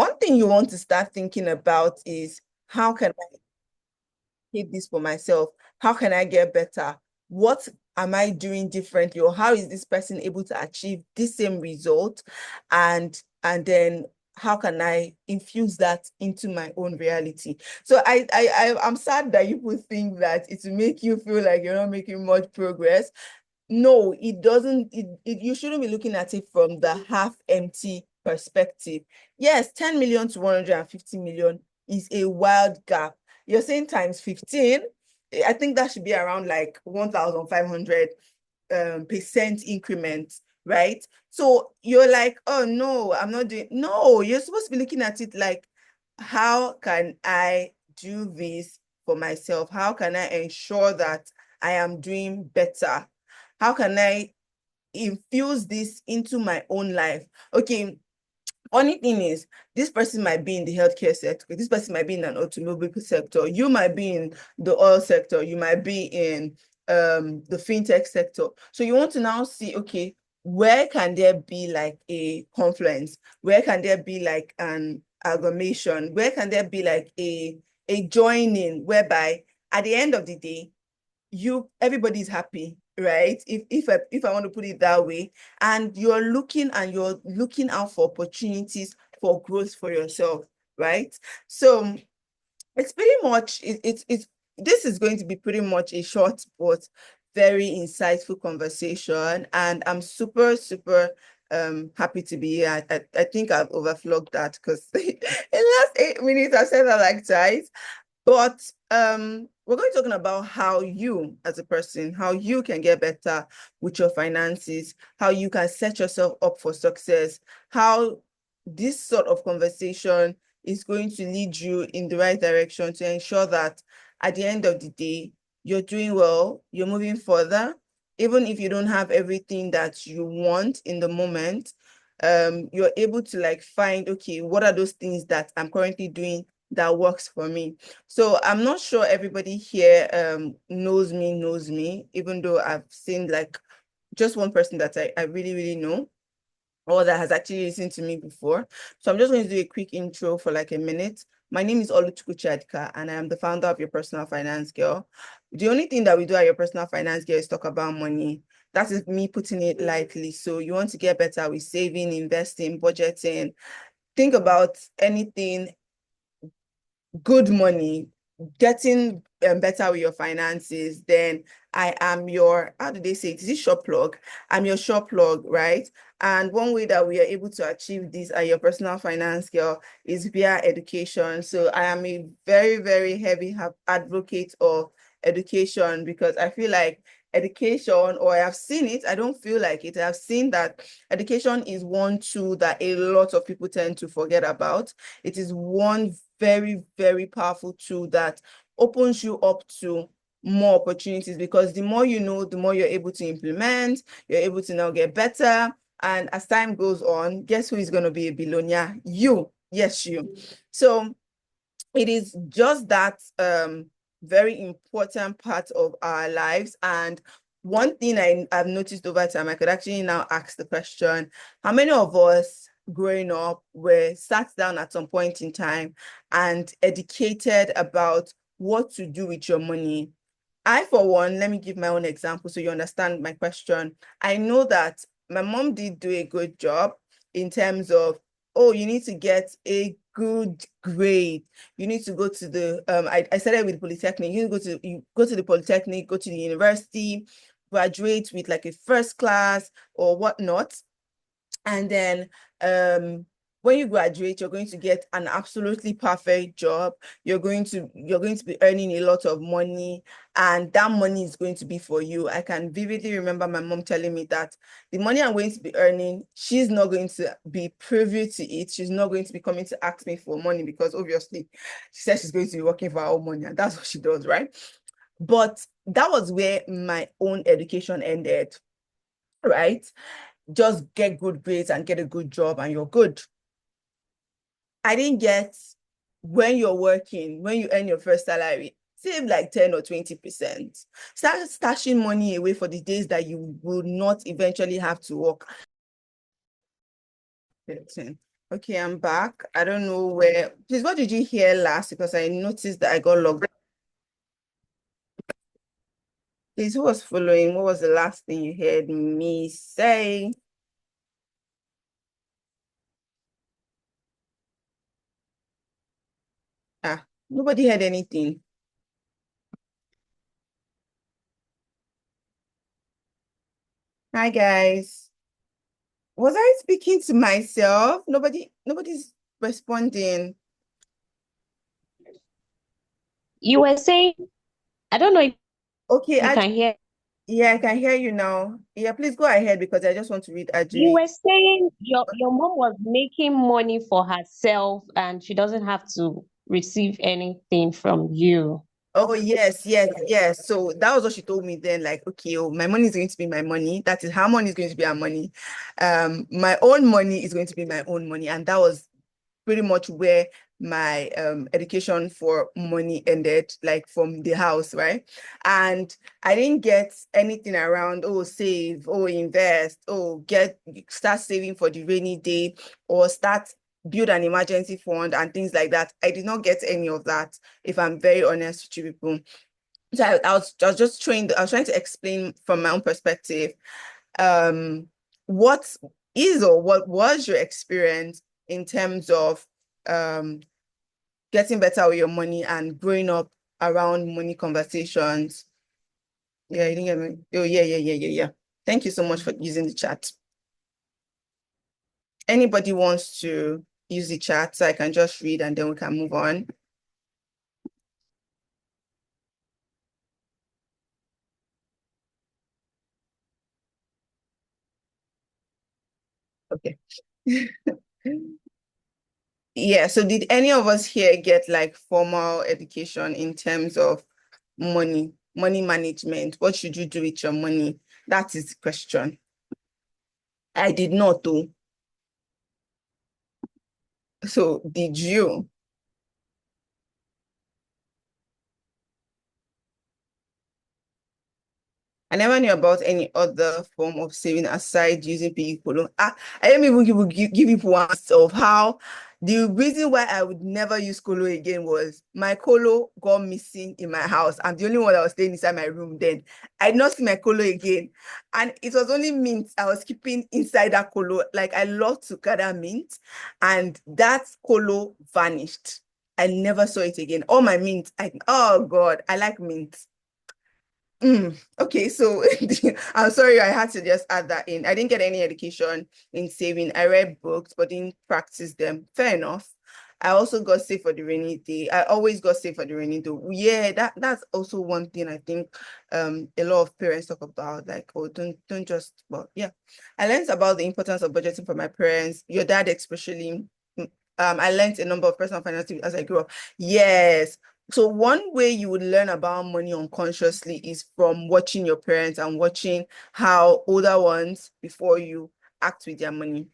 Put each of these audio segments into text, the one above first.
one thing you want to start thinking about is how can I keep this for myself? How can I get better? What am I doing differently? Or how is this person able to achieve this same result? And then how can I infuse that into my own reality? So I'm sad that people think that it will make you feel like you're not making much progress. No, it doesn't. You shouldn't be looking at it from the half empty perspective. Yes, 10 million to 150 million is a wild gap. You're saying times 15. I think that should be around like 1,500 percent increment, right? So you're like, oh no, I'm not doing. No, you're supposed to be looking at it like, how can I do this for myself? How can I ensure that I am doing better? How can I infuse this into my own life? Okay, funny thing is, this person might be in the healthcare sector, this person might be in an automobile sector, you might be in the oil sector, you might be in the fintech sector. So you want to now see, okay, where can there be like a confluence? Where can there be like an amalgamation? Where can there be like a joining whereby at the end of the day, everybody's happy, right? If I want to put it that way, and you're looking out for opportunities for growth for yourself, right? So it's pretty much it's this is going to be pretty much a short but very insightful conversation, and I'm super happy to be here. I think I've overflogged that because in the last 8 minutes I said that like twice. But we're going to talking about how you, as a person, how you can get better with your finances, how you can set yourself up for success, how this sort of conversation is going to lead you in the right direction to ensure that at the end of the day, you're doing well, you're moving further, even if you don't have everything that you want in the moment. You're able to like find, okay, what are those things that I'm currently doing that works for me? So I'm not sure everybody here knows me, even though I've seen like just one person that I really know, or that has actually listened to me before. So I'm just going to do a quick intro for like a minute. My name is Oluchukwu Chadika, and I am the founder of Your Personal Finance Girl. The only thing that we do at Your Personal Finance Girl is talk about money. That is me putting it lightly. So you want to get better with saving, investing, budgeting, think about anything good money, getting better with your finances, then I am your, how do they say it? Is it shop plug? I'm your shop plug, right? And one way that we are able to achieve this at Your Personal Finance Girl is via education. So I am a very heavy advocate of education, because I feel like education, or I have seen it, I don't feel like it, I've seen that education is one tool that a lot of people tend to forget about. It is one very powerful tool that opens you up to more opportunities, because the more you know, the more you're able to implement, you're able to now get better. And as time goes on, guess who is going to be a billionaire? You. Yes, you. So it is just that very important part of our lives. And one thing I've noticed over time, I could actually now ask the question, how many of us growing up were sat down at some point in time and educated about what to do with your money? I, for one, let me give my own example so you understand my question. I know that my mom did do a good job in terms of, oh, you need to get a good grade. You need to go to the, I started with Polytechnic. You go to the Polytechnic, go to the university, graduate with like a first class or whatnot. And then when you graduate, you're going to get an absolutely perfect job. You're going to be earning a lot of money, and that money is going to be for you. I can vividly remember my mom telling me that the money I'm going to be earning, she's not going to be privy to it. She's not going to be coming to ask me for money, because obviously she says she's going to be working for her own money, and that's what she does, right? But that was where my own education ended, right? Just get good grades and get a good job and you're good. I didn't get, when you're working, when you earn your first salary, save like 10 or 20%. Start stashing money away for the days that you will not eventually have to work. Okay, I'm back. I don't know where. Please, what did you hear last? Because I noticed that I got logged. Please, who was following? What was the last thing you heard me say? Ah, nobody heard anything. Hi, guys. Was I speaking to myself? Nobody's responding. You were saying, I don't know if Okay, you can hear. yeah, I can hear you now. Yeah, please go ahead because I just want to read You were Ajui's. saying your mom was making money for herself and she doesn't have to receive anything from you. Oh, yes, yes, yes. So that was what she told me then. Like, okay, oh, my money is going to be my money. That is, her money is going to be our money. My own money is going to be my own money. And that was pretty much where my education for money ended, like from the house, right? And I didn't get anything around, oh, save, oh, invest, oh, start saving for the rainy day, or start build an emergency fund and things like that. I did not get any of that, if I'm very honest with you people. So I was just I was trying to explain from my own perspective, um, what is or what was your experience in terms of um getting better with your money and growing up around money conversations. Yeah, you didn't get me. Oh, yeah, yeah, yeah, yeah, yeah. Thank you so much for using the chat. Anybody wants to use the chat so I can just read and then we can move on. Okay. Yeah, so did any of us here get like formal education in terms of money management? What should you do with your money? That is the question. I did not though. So did you? I never knew about any other form of saving aside using piggy colo. I didn't even give people one of how the reason why I would never use colo again was my colo got missing in my house. I'm the only one that was staying inside my room then. I did not see my colo again. And it was only mint I was keeping inside that colo. Like I love to gather mint, and that colo vanished. I never saw it again. All my mint, oh God, I like mint. Okay, so I'm sorry I had to just add that in. I didn't get any education in saving. I read books, but didn't practice them. Fair enough. I also got saved for the rainy day. I always got saved for the rainy day. Yeah, that's also one thing I think a lot of parents talk about. Like, oh, don't just, well, yeah. I learned about the importance of budgeting for my parents, your dad especially. I learned a number of personal finance tips as I grew up. Yes, so one way you would learn about money unconsciously is from watching your parents and watching how older ones before you act with their money.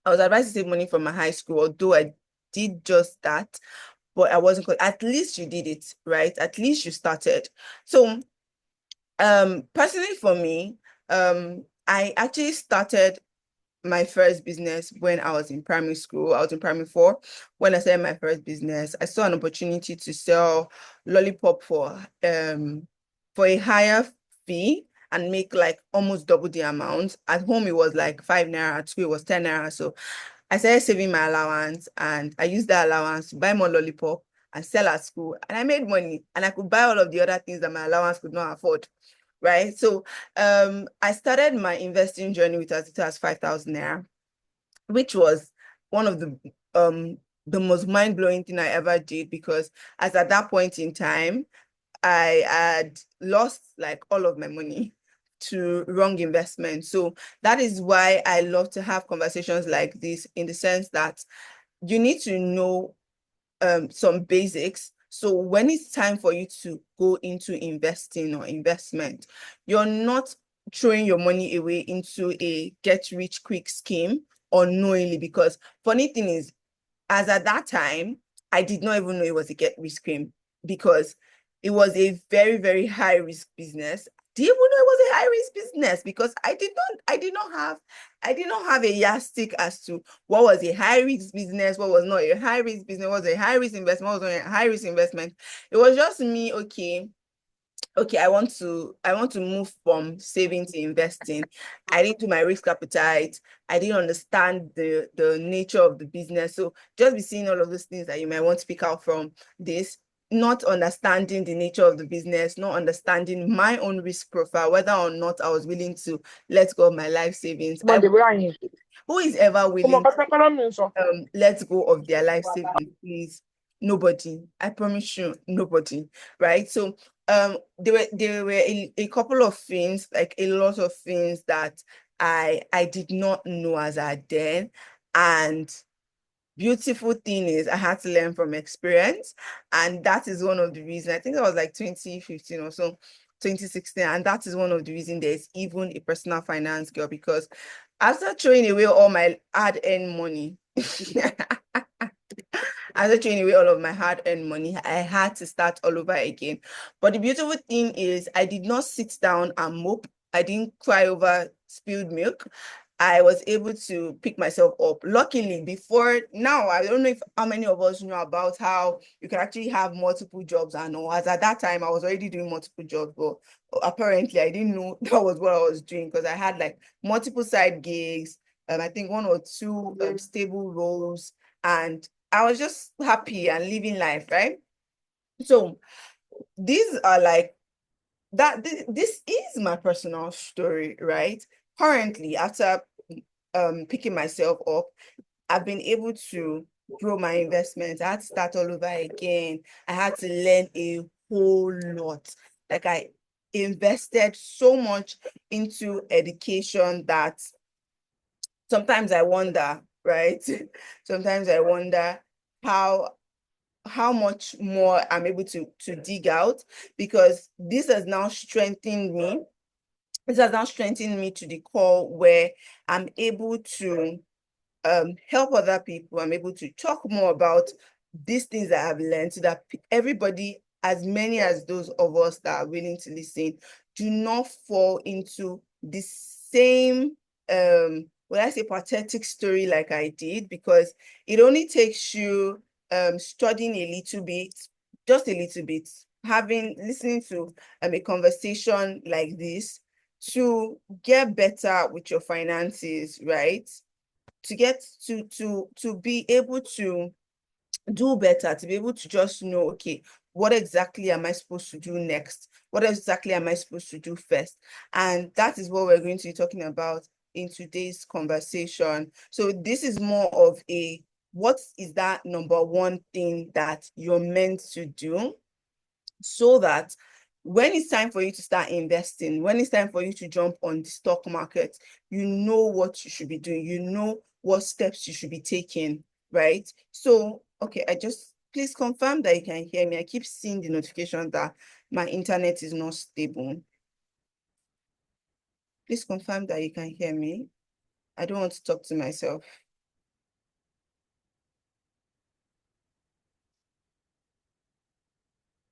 I was advised to save money from my high school, although I did just that, but I wasn't, at least you did it, right? At least you started. So personally for me, I actually started my first business when I was in primary school. I was in primary four when I started my first business. I saw an opportunity to sell lollipop for a higher fee and make like almost double the amount. At home it was like 5 naira, at school it was 10 naira. So I started saving my allowance and I used that allowance to buy more lollipop and sell at school. And I made money and I could buy all of the other things that my allowance could not afford. Right. So I started my investing journey with as little as 5,000 naira, which was one of the most mind-blowing thing I ever did, because as at that point in time, I had lost like all of my money to wrong investment. So that is why I love to have conversations like this, in the sense that you need to know some basics. So when it's time for you to go into investing or investment, you're not throwing your money away into a get rich quick scheme unknowingly. Because funny thing is, as at that time, I did not even know it was a get rich scheme, because it was a very, very high risk business. do you even know it was a high risk business? Because I did not have a yardstick as to what was a high risk business, what was not a high risk business, what was a high risk investment, what was not a high risk investment. It was just me, okay, I want to move from saving to investing. I didn't do my risk appetite. I didn't understand the nature of the business. So just be seeing all of those things that you might want to pick out from this, not understanding the nature of the business, not understanding my own risk profile, whether or not I was willing to let go of my life savings. Who is ever willing let go of their life savings, please? Nobody. I promise you, nobody. Right? So there were a couple of things, like a lot of things that I did not know as I then. And beautiful thing is I had to learn from experience. And that is one of the reasons, I think I was like 2015 or so, 2016. And that is one of the reasons there's even a personal finance girl, because after throwing away all my hard-earned money, after throwing away all of my hard-earned money, I had to start all over again. But the beautiful thing is I did not sit down and mope. I didn't cry over spilled milk. I was able to pick myself up. Luckily, before now, I don't know if how many of us know about how you can actually have multiple jobs and all. As at that time, I was already doing multiple jobs, but apparently I didn't know that was what I was doing, because I had like multiple side gigs, I think one or two stable roles, and I was just happy and living life, right? So these are like that. This is my personal story, right? Currently, after picking myself up, I've been able to grow my investments. I had to start all over again. I had to learn a whole lot. Like I invested so much into education that sometimes I wonder, right? Sometimes I wonder how much more I'm able to dig out, because this has now strengthened me. This has now strengthened me to the core where I'm able to help other people. I'm able to talk more about these things that I've learned, so that everybody, as many as those of us that are willing to listen, do not fall into the same when I say pathetic story like I did, because it only takes you studying a little bit, just a little bit, listening to a conversation like this, to get better with your finances, right? To get to be able to do better, to be able to just know, okay, what exactly am I supposed to do next? What exactly am I supposed to do first? And that is what we're going to be talking about in today's conversation. So this is more of a, what is that number one thing that you're meant to do, so that when it's time for you to start investing, when it's time for you to jump on the stock market, you know what you should be doing, you know what steps you should be taking, right? So, okay, please confirm that you can hear me. I keep seeing the notification that my internet is not stable. Please confirm that you can hear me. I don't want to talk to myself.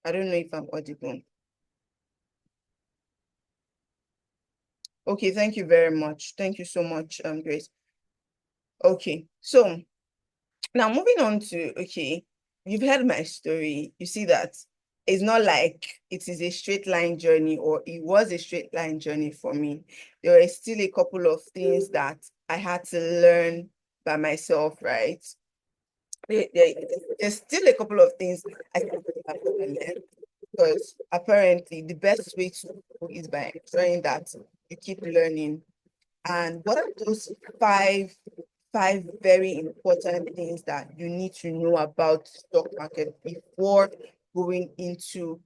I don't know if I'm audible. Okay, thank you very much. Thank you so much, Grace. Okay, so now moving on to, okay, you've heard my story. You see that it's not like it is a straight line journey, or it was a straight line journey for me. There were still a couple of things that I had to learn by myself, right? There's still a couple of things I have to learn, because apparently the best way to go is by ensuring that you keep learning. And what are those five very important things that you need to know about the stock market before going into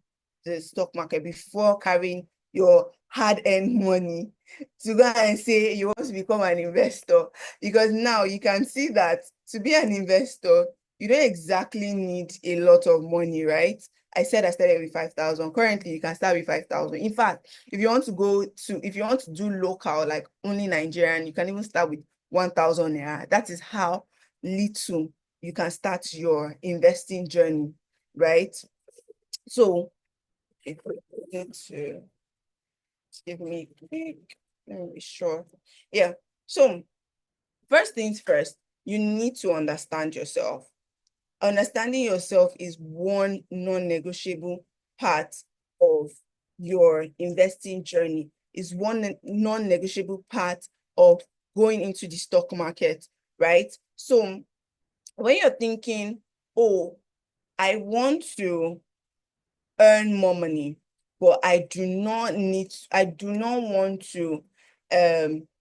the stock market, before carrying your hard-earned money to go and say you want to become an investor? Because now you can see that to be an investor, you don't exactly need a lot of money, right? I said I started with 5,000. Currently, you can start with 5,000. In fact, if you want to do local, like only Nigerian, you can even start with 1,000 naira. That is how little you can start your investing journey, right? So, Just give me a quick, let me be sure. Yeah. So first things first, you need to understand yourself. Understanding yourself is one non-negotiable part of your investing journey, is one non-negotiable part of going into the stock market, right? So when you're thinking, oh, I want to earn more money, but I do not want to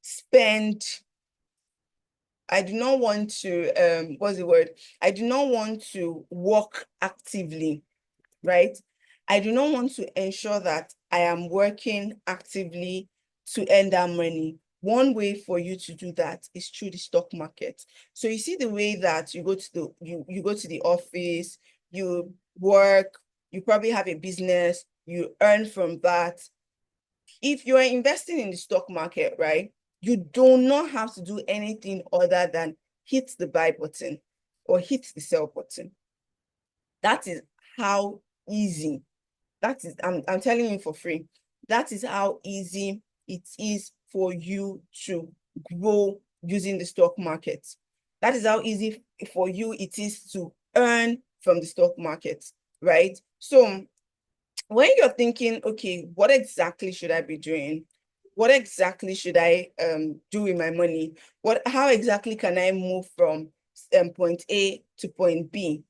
spend, I do not want to, what's the word? I do not want to work actively, right? I do not want to ensure that I am working actively to earn that money. One way for you to do that is through the stock market. So you see the way that you go to you go to the office, you work, you probably have a business, you earn from that. If you are investing in the stock market, right, you do not have to do anything other than hit the buy button or hit the sell button. That is how easy, that is, I'm telling you for free, that is how easy it is for you to grow using the stock market. That is how easy for you it is to earn from the stock market, right? So when you're thinking, okay, what exactly should I be doing? What exactly should I do with my money? How exactly can I move from point A to point B?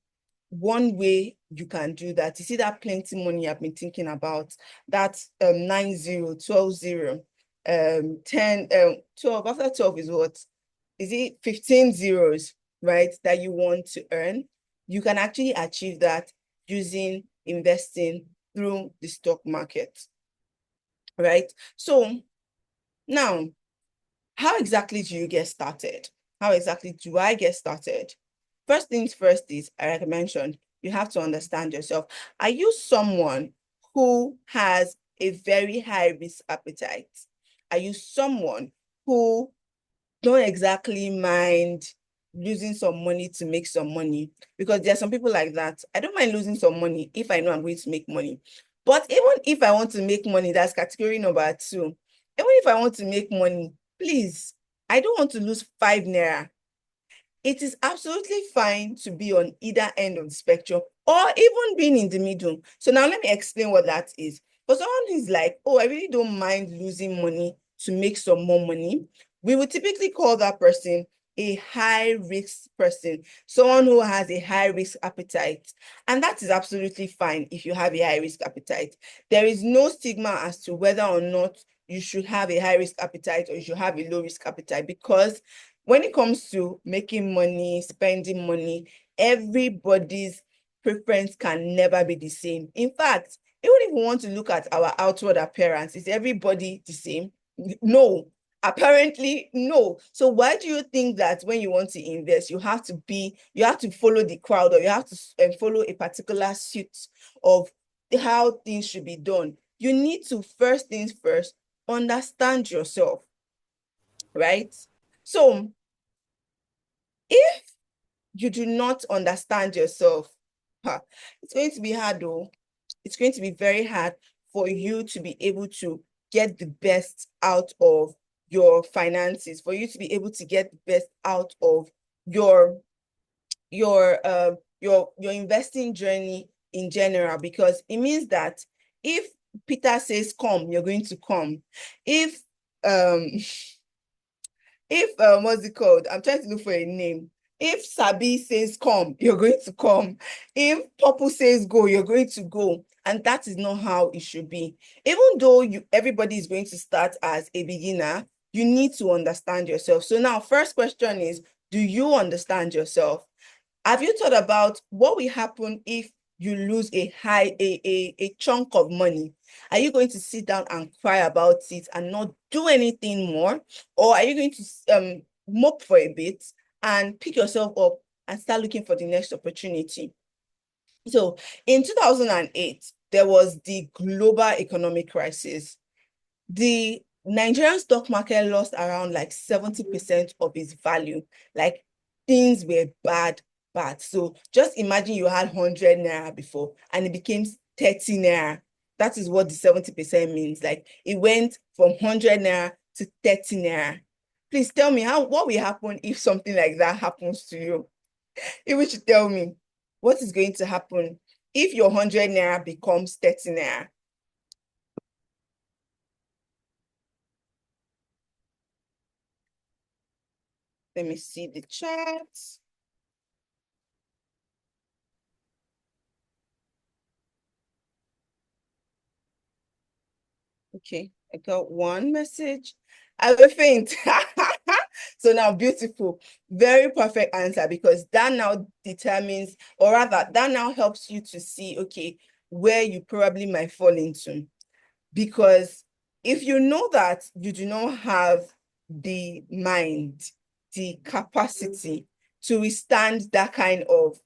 One way you can do that, you see that plenty money I've been thinking about, that 9 0, 12 0, 10, 12, after 12 is what? Is it 15 zeros, right? That you want to earn? You can actually achieve that using investing through the stock market, right? So now, how exactly do you get started? How exactly do I get started? First things first is, like I mentioned, you have to understand yourself. Are you someone who has a very high risk appetite? Are you someone who don't exactly mind losing some money to make some money? Because there are some people like that. I don't mind losing some money if I know I'm going to make money. But even if I want to make money, that's category number two. Even if I want to make money, please, I don't want to lose 5 naira. It is absolutely fine to be on either end of the spectrum or even being in the middle. So now let me explain what that is. For someone who's like, oh, I really don't mind losing money to make some more money, we would typically call that person a high risk person, someone who has a high risk appetite. And that is absolutely fine if you have a high risk appetite. There is no stigma as to whether or not you should have a high risk appetite or you should have a low risk appetite, because when it comes to making money, spending money, everybody's preference can never be the same. In fact, even if we want to look at our outward appearance, is everybody the same? No, apparently no. So why do you think that when you want to invest, you have to follow the crowd, or you have to follow a particular suit of how things should be done? You need to, first things first, understand yourself, right? So if you do not understand yourself, it's going to be hard though. It's going to be very hard for you to be able to get the best out of your finances, for you to be able to get the best out of your your investing journey in general, because it means that if Peter says come, you're going to come. If um if what's it called? I'm trying to look for a name. If Sabi says come, you're going to come. If Popu says go, you're going to go. And that is not how it should be. Even though everybody is going to start as a beginner, you need to understand yourself. So now, first question is, do you understand yourself? Have you thought about what will happen if you lose a chunk of money? Are you going to sit down and cry about it and not do anything more? Or are you going to mope for a bit and pick yourself up and start looking for the next opportunity? So in 2008, there was the global economic crisis. The Nigerian stock market lost around like 70% of its value. Like, things were bad, bad. So just imagine you had 100 naira before and it became 30 naira. That is what the 70% means. Like it went from 100 naira to 30 naira. Please tell me what will happen if something like that happens to you? If you should tell me what is going to happen if your 100 naira becomes 30 naira. Let me see the chat. Okay, I got one message. I will faint. So now, beautiful. Very perfect answer, because that now determines, or rather, that now helps you to see, okay, where you probably might fall into. Because if you know that you do not have the mind, the capacity to withstand that kind of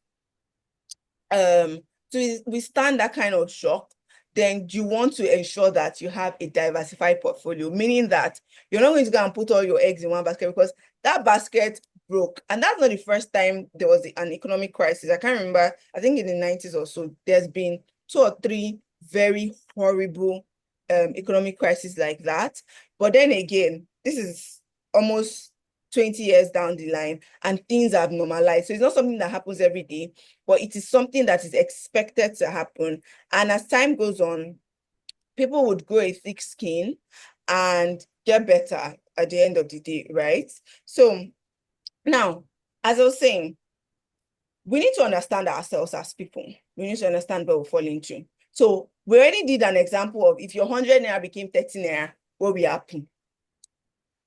to withstand that kind of shock, then you want to ensure that you have a diversified portfolio, meaning that you're not going to go and put all your eggs in one basket, because that basket broke. And that's not the first time there was an economic crisis. I can't remember, I think in the 90s or so, there's been 2 or 3 very horrible economic crises like that. But then again, this is almost 20 years down the line and things have normalized. So it's not something that happens every day, but it is something that is expected to happen. And as time goes on, people would grow a thick skin and get better at the end of the day, right? So now, as I was saying, we need to understand ourselves as people. We need to understand where we fall into. So we already did an example of if your 100 naira became 30 naira, what will happen?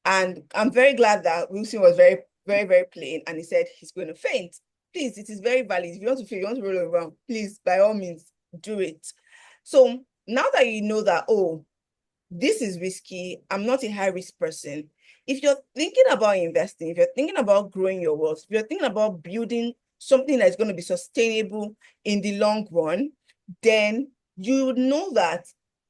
And I'm very glad that Wilson was very, very, very plain, and he said he's going to faint. Please, it is very valid. If you want to faint, you want to roll around, please, by all means, do it. So now that you know that, oh, this is risky, I'm not a high risk person. If you're thinking about investing, if you're thinking about growing your wealth, if you're thinking about building something that's going to be sustainable in the long run, then you would know that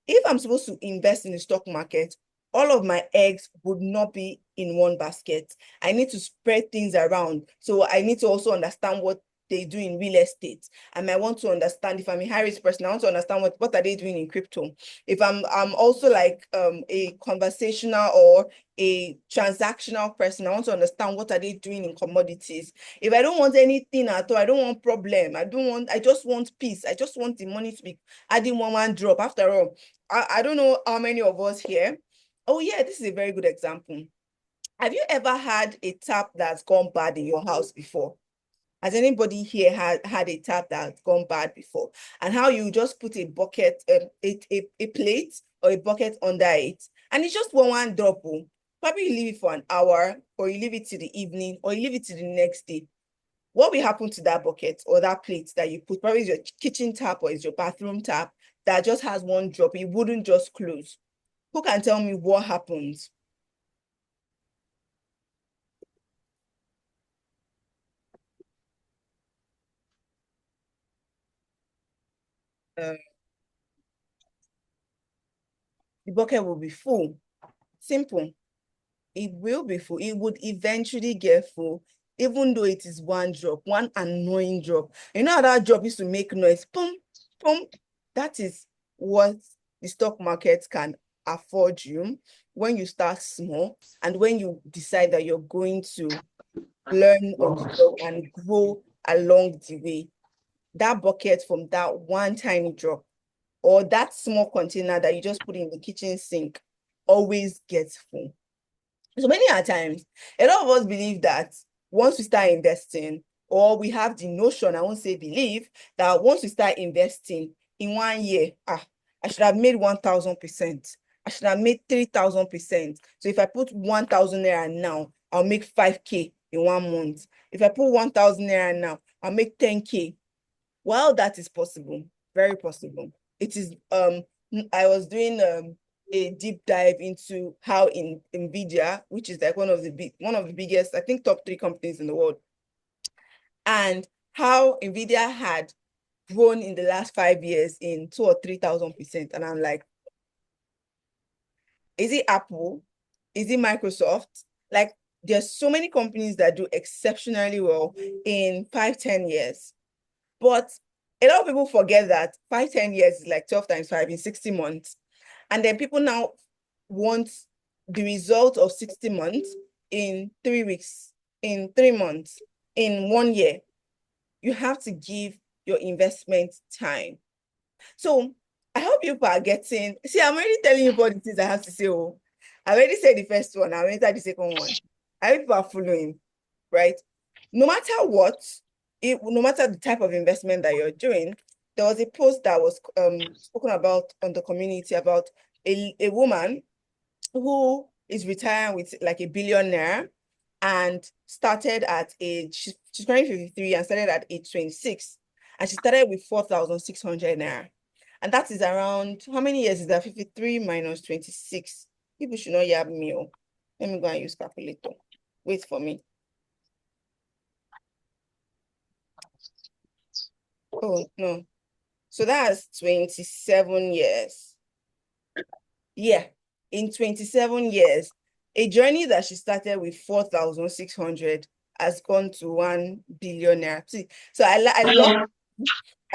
if I'm supposed to invest in the stock market, all of my eggs would not be in one basket. I need to spread things around. So I need to also understand what they do in real estate. I might want to understand, if I'm a high risk person, I want to understand what are they doing in crypto. If I'm also like a conversational or a transactional person, I want to understand what are they doing in commodities. If I don't want anything at all, I don't want problem. I just want peace. I just want the money to be adding one drop. After all, I don't know how many of us here. Oh yeah, this is a very good example. Have you ever had a tap that's gone bad in your house before? Has anybody here had a tap that's gone bad before? And how you just put a bucket, a plate or a bucket under it, and it's just one drop. Probably you leave it for an hour, or you leave it to the evening, or you leave it to the next day. What will happen to that bucket or that plate that you put? Probably is your kitchen tap or is your bathroom tap that just has one drop. It wouldn't just close. Who can tell me what happens? Uh, the bucket will be full. Simple. It will be full. It would eventually get full, even though it is one drop, one annoying drop. You know how that drop used to make noise? Boom, boom. That is what the stock market can afford you when you start small and when you decide that you're going to learn on the job and grow along the way. That bucket from that one tiny drop or that small container that you just put in the kitchen sink always gets full. So many a times, a lot of us believe that once we start investing, or we have the notion, I won't say believe, that once we start investing in 1 year, I should have made 1,000%. I should have made 3,000%. So if I put 1,000 naira now, I'll make 5K in 1 month. If I put 1,000 naira now, I'll make 10K. Well, that is possible, very possible. It is, I was doing a deep dive into how in Nvidia, which is like one of the biggest, I think top 3 companies in the world, and how Nvidia had grown in the last 5 years in 2 or 3,000%. And I'm like, is it Apple? Is it Microsoft? Like, there's so many companies that do exceptionally well in 5, 10 years. But A lot of people forget that 5, 10 years is like 12 times 5 in 60 months. And then people now want the result of 60 months in 3 weeks, in 3 months, in 1 year. You have to give your investment time. So I hope you are getting, see, I'm already telling you what it is I have to say. Oh, I already said the first one, I will enter the second one. I hope you are following, right? No matter what, no matter the type of investment that you're doing, there was a post that was spoken about on the community about a woman who is retiring with like $1 billion and started at she's currently 53 and started at age 26. And she started with 4,600 naira. And that is around, how many years is that? 53 minus 26. People should not yab me. Oh. Let me go and use calculator. Wait for me. Oh, no. So that's 27 years. Yeah, in 27 years, a journey that she started with 4,600 has gone to 1 billion naira. See, so I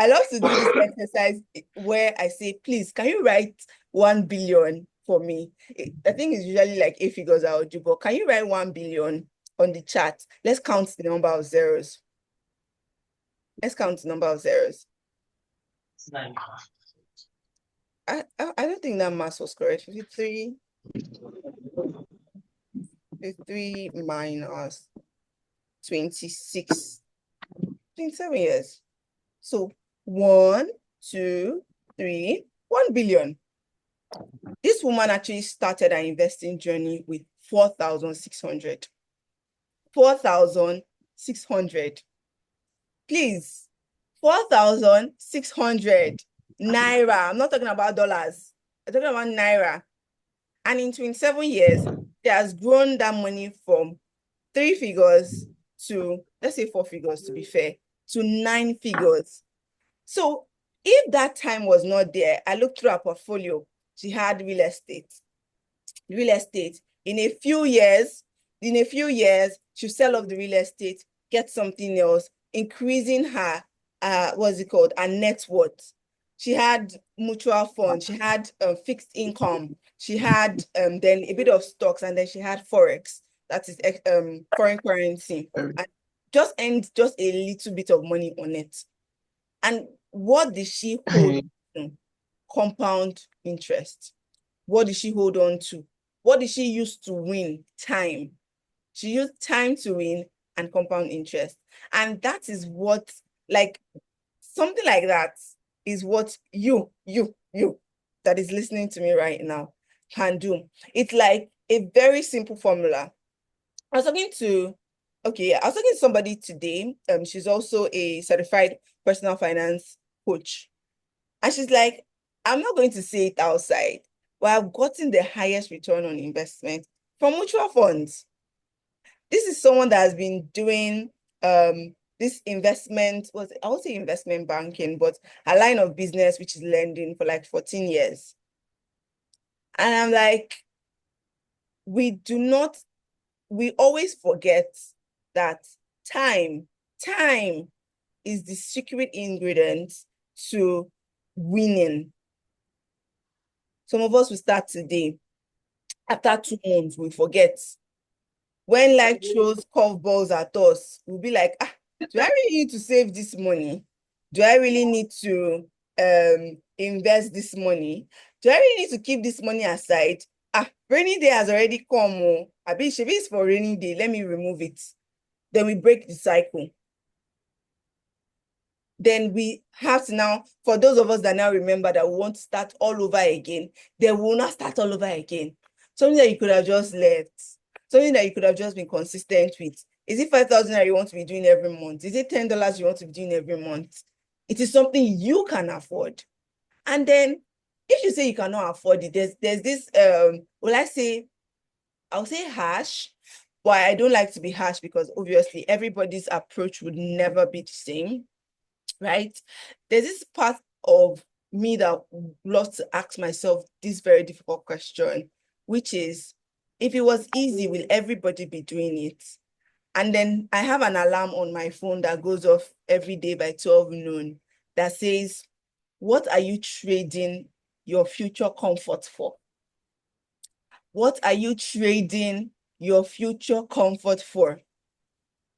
love to do this exercise where I say, please, can you write 1 billion for me? I think it's usually like 8 figures I would do, but can you write 1 billion on the chat? Let's count the number of zeros. Let's count the number of zeros. I don't think that math was correct. 53 minus 26, 27 years. So 1, 2, 3, 1 billion. This woman actually started an investing journey with 4,600. 4,600. Please, 4,600 naira. I'm not talking about dollars. I'm talking about naira. And in 27 years, she has grown that money from 3 figures to, let's say 4 figures to be fair, to 9 figures. So if that time was not there, I looked through her portfolio. She had real estate. Real estate. In a few years, she'll sell off the real estate, get something else, increasing her, what's it called, her net worth. She had mutual funds, she had fixed income, she had then a bit of stocks, and then she had forex, that is foreign currency, and just earned just a little bit of money on it. And what did she hold on? Compound interest. What did she hold on to? What did she use to win? Time. She used time to win and compound interest. And that is what, like, something like that is what you that is listening to me right now can do. It's like a very simple formula. I was talking to somebody today. She's also a certified personal finance coach. And she's like, I'm not going to say it outside, but I've gotten the highest return on investment from mutual funds. This is someone that has been doing this investment, I won't say investment banking, but a line of business, which is lending, for like 14 years. And I'm like, we always forget that time is the secret ingredient to winning. Some of us will start today. After 2 months, we forget. When life throws curveballs at us, we'll be like, do I really need to save this money? Do I really need to invest this money? Do I really need to keep this money aside? Rainy day has already come. Oh. Abi, shebi is for rainy day. Let me remove it. Then we break the cycle. Then we have to now, for those of us that now remember that we want to start all over again, then we will not start all over again. Something that you could have just left, something that you could have just been consistent with. Is it 5,000 that you want to be doing every month? Is it $10 you want to be doing every month? It is something you can afford. And then if you say you cannot afford it, there's this, I'll say harsh, but I don't like to be harsh because obviously everybody's approach would never be the same. Right? There's this part of me that loves to ask myself this very difficult question, which is, if it was easy, will everybody be doing it? And then I have an alarm on my phone that goes off every day by 12 noon. that says, what are you trading your future comfort for? What are you trading your future comfort for?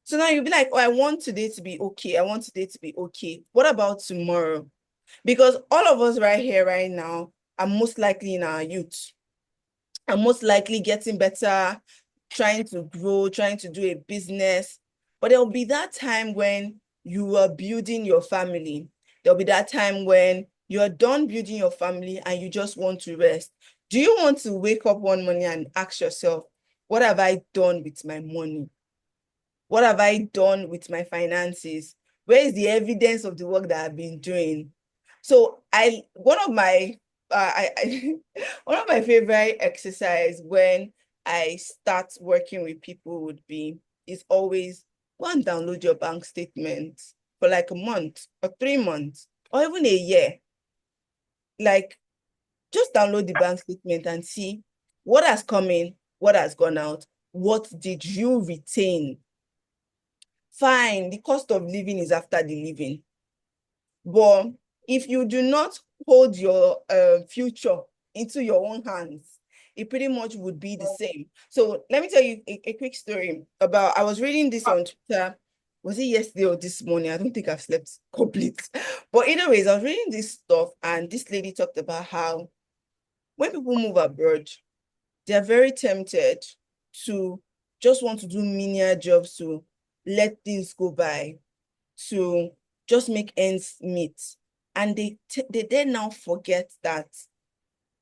So now you'll be like, oh, I want today to be okay. I want today to be okay. What about tomorrow? Because all of us right here, right now, are most likely in our youth, are most likely getting better, trying to grow, trying to do a business. But there'll be that time when you are building your family. There'll be that time when you're done building your family and you just want to rest. Do you want to wake up one morning and ask yourself, what have I done with my money? What have I done with my finances? Where is the evidence of the work that I've been doing? So one of my one of my favorite exercise when I start working with people would be is always go and download your bank statement for like a month or 3 months or even a year. Like just download the bank statement and see what has come in, what has gone out, what did you retain? Fine, the cost of living is after the living. But if you do not hold your future into your own hands, it pretty much would be the same. So let me tell you a quick story about, I was reading this on Twitter. Was it yesterday or this morning? I don't think I've slept complete. But anyways, I was reading this stuff and this lady talked about how when people move abroad, they are very tempted to just want to do menial jobs to let things go by, to just make ends meet. And they then now forget that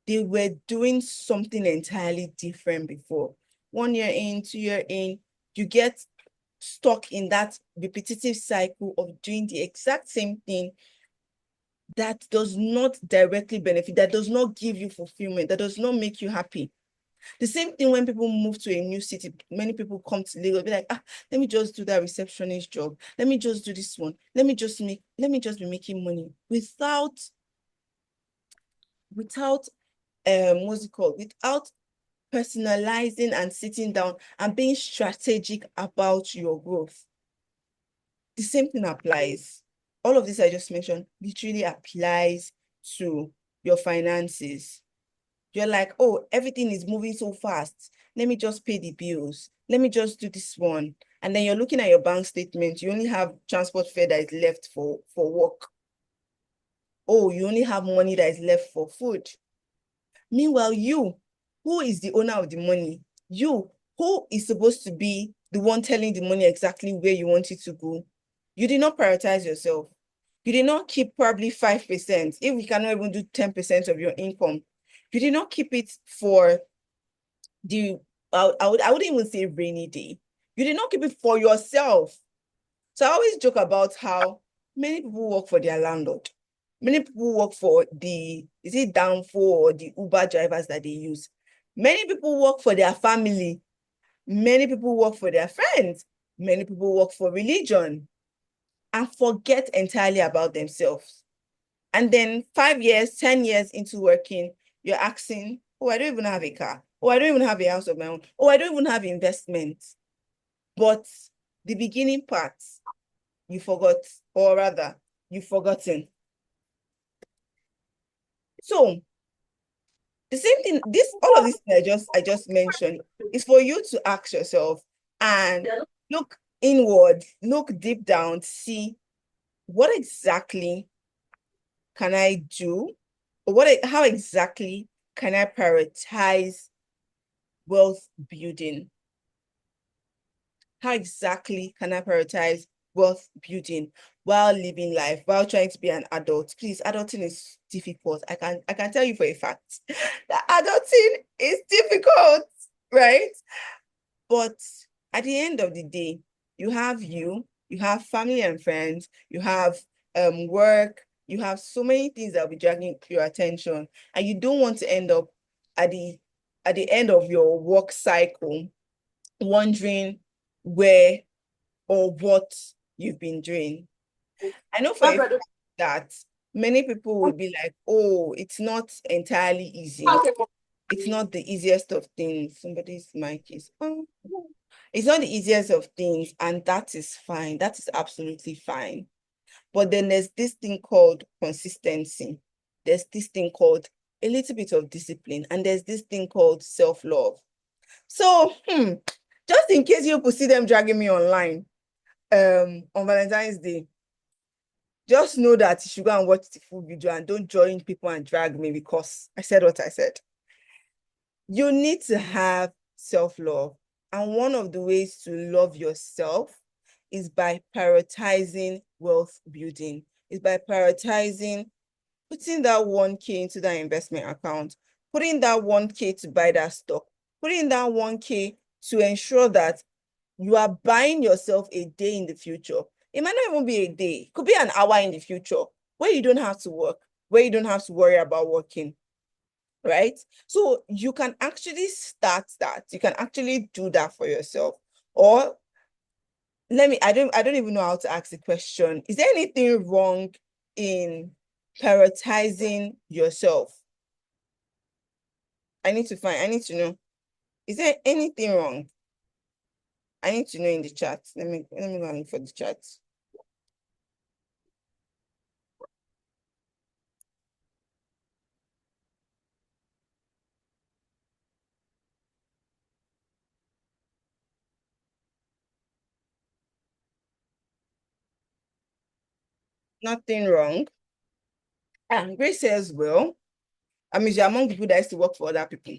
they were doing something entirely different before. 1 year in, 2 year in, you get stuck in that repetitive cycle of doing the exact same thing that does not directly benefit, that does not give you fulfillment, that does not make you happy. The same thing when people move to a new city, many people come to Lagos, be like, let me just do that receptionist job. Let me just do this one. Let me just be making money without what's it called? Without personalizing and sitting down and being strategic about your growth. The same thing applies. All of this I just mentioned literally applies to your finances. You're like, oh, everything is moving so fast. Let me just pay the bills. Let me just do this one. And then you're looking at your bank statement. You only have transport fare that is left for work. Oh, you only have money that is left for food. Meanwhile, you, who is the owner of the money? You, who is supposed to be the one telling the money exactly where you want it to go? You did not prioritize yourself. You did not keep probably 5%, if we cannot even do 10% of your income. You did not keep it for the, I wouldn't even say rainy day. You did not keep it for yourself. So I always joke about how many people work for their landlord. Many people work for the, is it downfall or the Uber drivers that they use? Many people work for their family. Many people work for their friends. Many people work for religion and forget entirely about themselves. And then 5 years, 10 years into working, you're asking, oh, I don't even have a car. Oh, I don't even have a house of my own. Oh, I don't even have investments. But the beginning part, you forgot, or rather, you've forgotten. So the same thing, all of this I just mentioned is for you to ask yourself and look inward, look deep down, see what exactly can I do? Or how exactly can I prioritize wealth building? How exactly can I prioritize wealth building while living life, while trying to be an adult? Please, adulting is difficult. I can tell you for a fact that adulting is difficult, right? But at the end of the day, you have family and friends, you have work, you have so many things that will be dragging your attention, and you don't want to end up at the end of your work cycle wondering where or what you've been doing. I know for a fact that many people will be like, oh, it's not entirely easy. It's not the easiest of things. Somebody's mic is on. It's not the easiest of things, and that is fine. That is absolutely fine. But then there's this thing called consistency. There's this thing called a little bit of discipline, and there's this thing called self-love. So, just in case you see them dragging me online, on Valentine's Day, just know that you should go and watch the full video and don't join people and drag me because I said what I said. You need to have self-love. And one of the ways to love yourself is by prioritizing wealth building, is by prioritizing putting that 1K into that investment account, putting that 1K to buy that stock, putting that 1K to ensure that you are buying yourself a day in the future. It might not even be a day, it could be an hour in the future where you don't have to work, where you don't have to worry about working, right? So you can actually start that. You can actually do that for yourself. Or I don't even know how to ask the question. Is there anything wrong in prioritizing yourself? I need to know. Is there anything wrong? I need to know in the chat. Let me go and look for the chat. Nothing wrong. Grace says, well, I mean, you're among people that used to work for other people.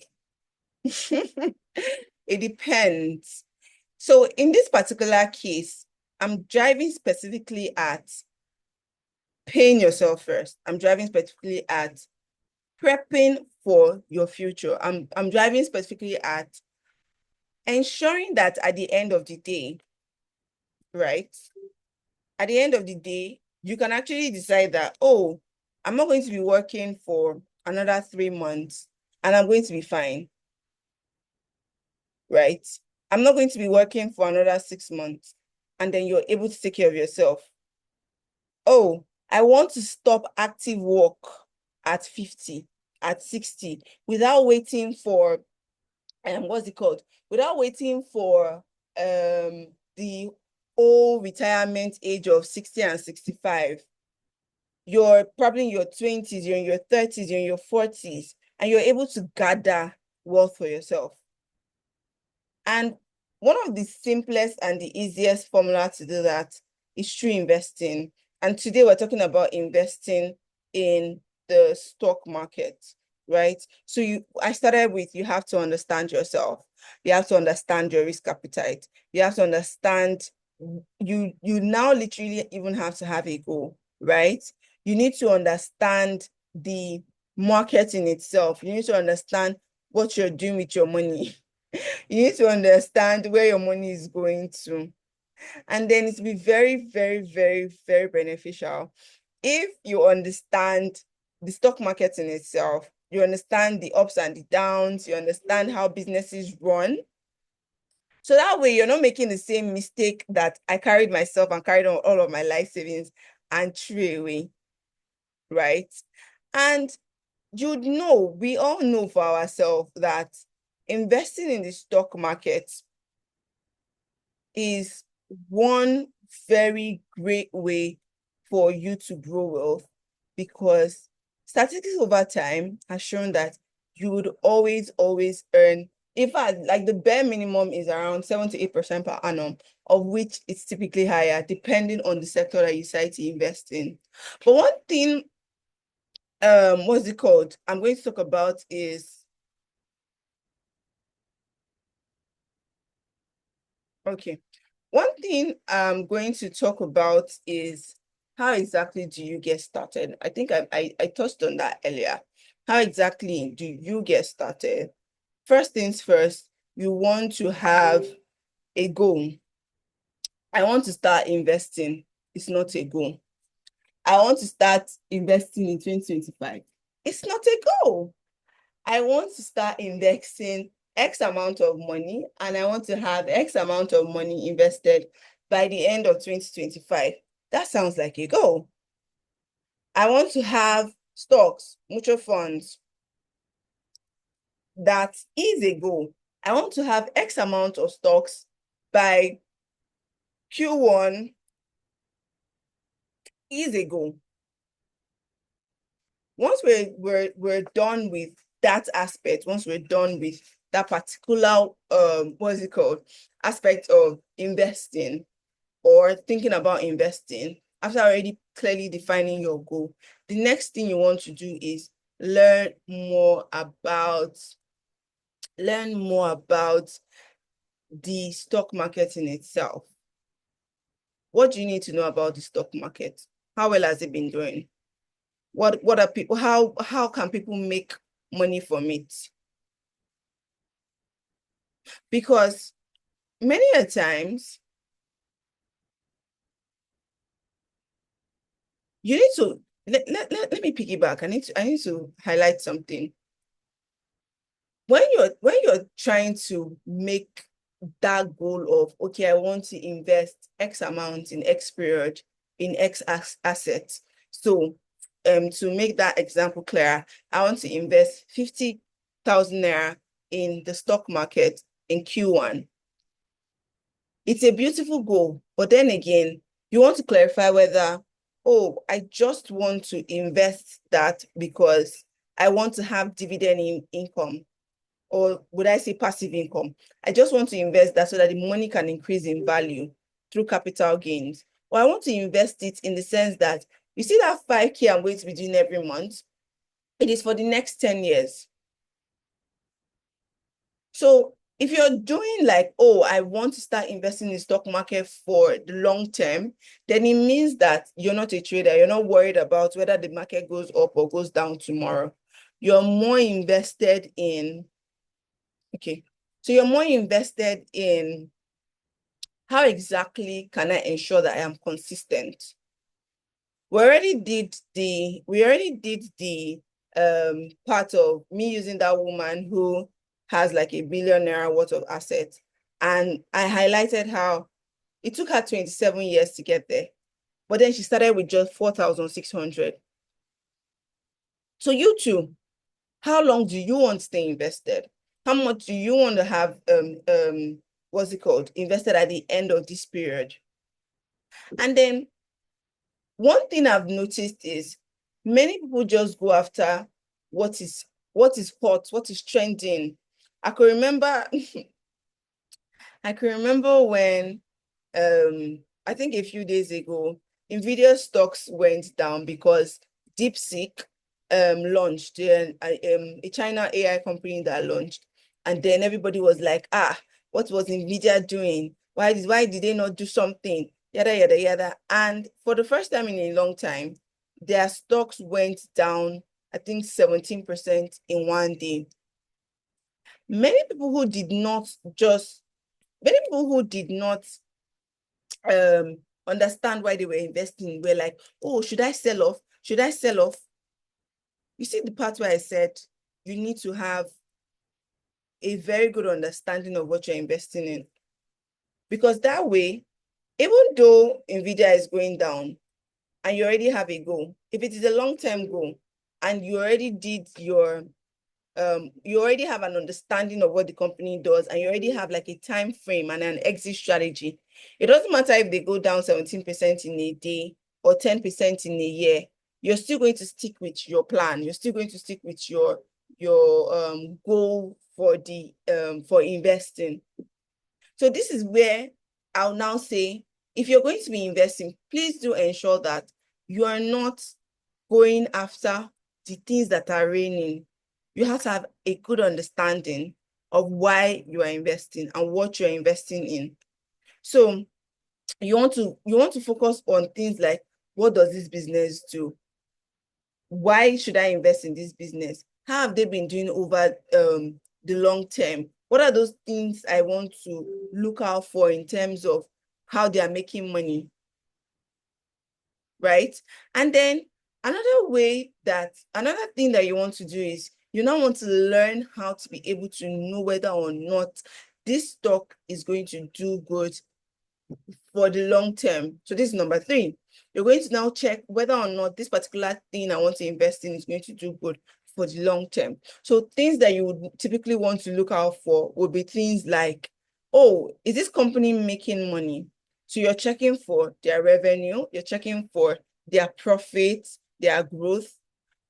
It depends. So in this particular case, I'm driving specifically at paying yourself first. I'm driving specifically at prepping for your future. I'm driving specifically at ensuring that at the end of the day, right? At the end of the day, you can actually decide that, oh, I'm not going to be working for another 3 months and I'm going to be fine, right? I'm not going to be working for another 6 months and then you're able to take care of yourself. Oh, I want to stop active work at 50, at 60, without waiting for, what's it called? Without waiting for the old retirement age of 60 and 65. You're probably in your 20s, you're in your 30s, you're in your 40s, and you're able to gather wealth for yourself. And one of the simplest and the easiest formula to do that is through investing. And today we're talking about investing in the stock market, right? So I started with you have to understand yourself. You have to understand your risk appetite. You have to understand you now literally even have to have a goal, right? You need to understand the market in itself. You need to understand what you're doing with your money. You need to understand where your money is going to. And then it will be very, very, very, very beneficial if you understand the stock market in itself, you understand the ups and the downs, you understand how businesses run. So that way you're not making the same mistake that I carried myself and carried on all of my life savings and threw away, right? And we all know for ourselves that investing in the stock market is one very great way for you to grow wealth because statistics over time has shown that you would always, always earn. In fact, like the bare minimum is around 7 to 8% per annum, of which it's typically higher depending on the sector that you decide to invest in. But one thing, what's it called? I'm going to talk about is, okay. One thing I'm going to talk about is how exactly do you get started? I think I touched on that earlier. How exactly do you get started? First things first, you want to have a goal. I want to start investing. It's not a goal. I want to start investing in 2025. It's not a goal. I want to start indexing X amount of money and I want to have X amount of money invested by the end of 2025. That sounds like a goal. I want to have stocks, mutual funds. That is a goal. I want to have X amount of stocks by Q1 is a goal. Once we're done with that aspect, once we're done with that particular what's it called, aspect of investing or thinking about investing, after already clearly defining your goal, the next thing you want to do is learn more about the stock market in itself. What do you need to know about the stock market? How well has it been doing? What are people, how can people make money from it? Because many a times you need to let me piggyback. I need to highlight something. When you're trying to make that goal of, okay, I want to invest X amount in X period in X assets. So to make that example clearer, I want to invest 50,000 naira in the stock market in Q1. It's a beautiful goal, but then again, you want to clarify whether, oh, I just want to invest that because I want to have dividend income, or would I say passive income? I just want to invest that so that the money can increase in value through capital gains. Or I want to invest it in the sense that, you see that 5K I'm going to be doing every month, it is for the next 10 years. So if you're doing like, oh, I want to start investing in the stock market for the long term, then it means that you're not a trader. You're not worried about whether the market goes up or goes down tomorrow. You're more invested in, okay, so you're more invested in how exactly can I ensure that I am consistent? We already did the part of me using that woman who has like a billionaire worth of assets. And I highlighted how it took her 27 years to get there. But then she started with just 4,600. So you too, how long do you want to stay invested? How much do you want to have what's it called, invested at the end of this period? And then one thing I've noticed is many people just go after what is hot, what is trending. I could remember I can remember when I think a few days ago, Nvidia stocks went down because DeepSeek launched a China AI company that launched, and then everybody was like, ah, what was Nvidia doing? Why did they not do something? Yada yada yada. And for the first time in a long time, their stocks went down, I think 17% in one day. Many people who did not just many people who did not um understand why they were investing were like, oh, should I sell off? Should I sell off? You see the part where I said you need to have a very good understanding of what you're investing in. Because that way, even though Nvidia is going down and you already have a goal, if it is a long-term goal and you already did your you already have an understanding of what the company does, and you already have like a time frame and an exit strategy. It doesn't matter if they go down 17% in a day or 10% in a year. You're still going to stick with your plan. You're still going to stick with your goal for the for investing. So this is where I'll now say, if you're going to be investing, please do ensure that you are not going after the things that are raining. You have to have a good understanding of why you are investing and what you're investing in. So you want to focus on things like, what does this business do? Why should I invest in this business? How have they been doing over the long term? What are those things I want to look out for in terms of how they are making money? Right? And then another thing that you want to do is you now want to learn how to be able to know whether or not this stock is going to do good for the long term. So this is number 3. You're going to now check whether or not this particular thing I want to invest in is going to do good for the long term. So things that you would typically want to look out for would be things like, oh, is this company making money? So you're checking for their revenue, you're checking for their profits, their growth.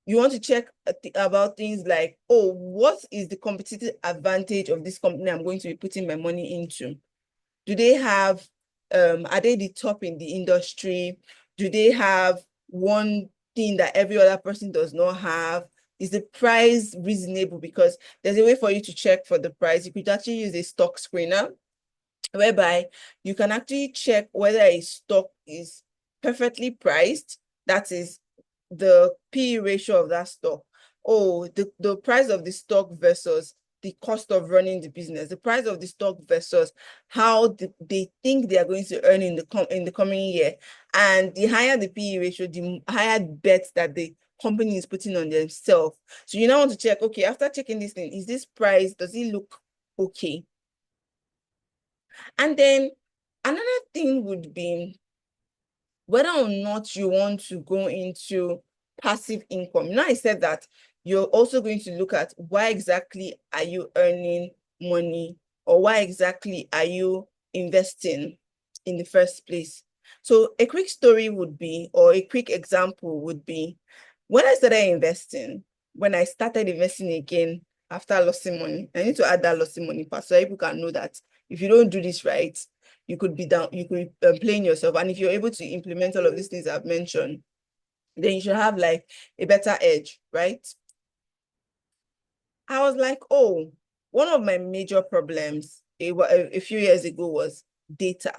You want to check about things like, oh, what is the competitive advantage of this company I'm going to be putting my money into? Do they have, are they the top in the industry? Do they have one thing that every other person does not have? Is the price reasonable? Because there's a way for you to check for the price. You could actually use a stock screener, whereby you can actually check whether a stock is perfectly priced. That is the P ratio of that stock. Oh, the price of the stock versus the cost of running the business, the price of the stock versus how they think they are going to earn in the coming year. And the higher the PE ratio, the higher bets that the company is putting on themselves. So you now want to check, okay, after checking this thing, is this price, does it look okay? And then another thing would be whether or not you want to go into passive income. Now, I said that you're also going to look at why exactly are you earning money, or why exactly are you investing in the first place. So a quick story would be, or a quick example would be, when I started investing, when I started investing again after losing money, I need to add that losing money part so people can know that if you don't do this right, you could be down, you could be playing yourself. And if you're able to implement all of these things I've mentioned, then you should have like a better edge, right? I was like, oh, one of my major problems a few years ago was data.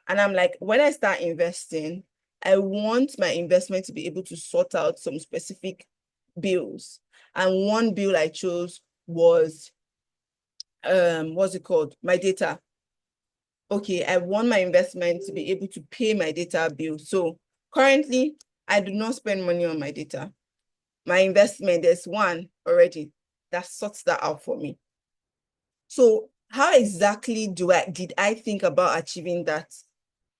And I'm like, when I start investing, I want my investment to be able to sort out some specific bills. And one bill I chose was, what's it called? My data. Okay, I want my investment to be able to pay my data bill. So currently, I do not spend money on my data. My investment, there's one already that sorts that out for me. So how exactly did I think about achieving that?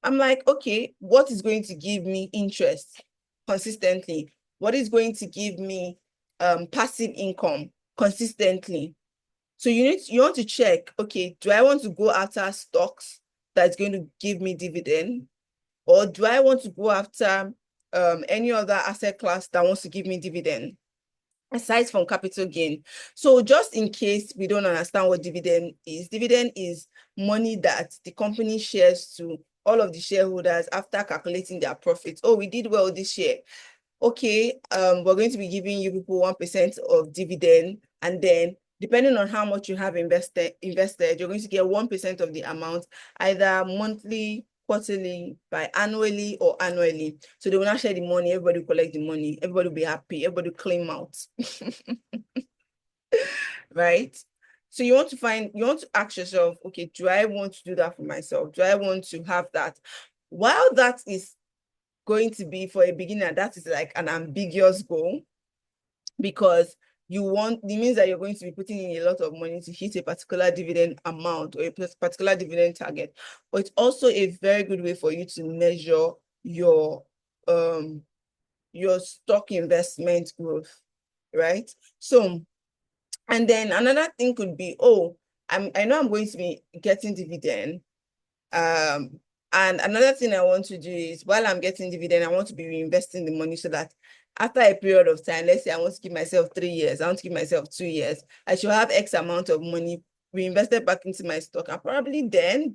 I'm like, okay, what is going to give me interest consistently? What is going to give me passive income consistently? So you want to check, okay, do I want to go after stocks that's going to give me dividend? Or do I want to go after any other asset class that wants to give me dividend? Aside from capital gain. So just in case we don't understand what dividend is money that the company shares to all of the shareholders after calculating their profits. Oh, we did well this year. Okay, we're going to be giving you people 1% of dividend, and then depending on how much you have invested, you're going to get 1% of the amount, either monthly, quarterly, biannually, or annually. So they will not share the money, everybody will collect the money, everybody will be happy, everybody will claim out. Right? So you want to ask yourself, okay, do I want to do that for myself? Do I want to have that? While that is going to be for a beginner, that is like an ambiguous goal, because it means that you're going to be putting in a lot of money to hit a particular dividend amount or a particular dividend target. But it's also a very good way for you to measure your stock investment growth, right? So, and then another thing could be, oh, I know I'm going to be getting dividend. And another thing I want to do is, while I'm getting dividend, I want to be reinvesting the money so that after a period of time, let's say I want to give myself 3 years, I want to give myself 2 years, I should have X amount of money reinvested back into my stock. And probably then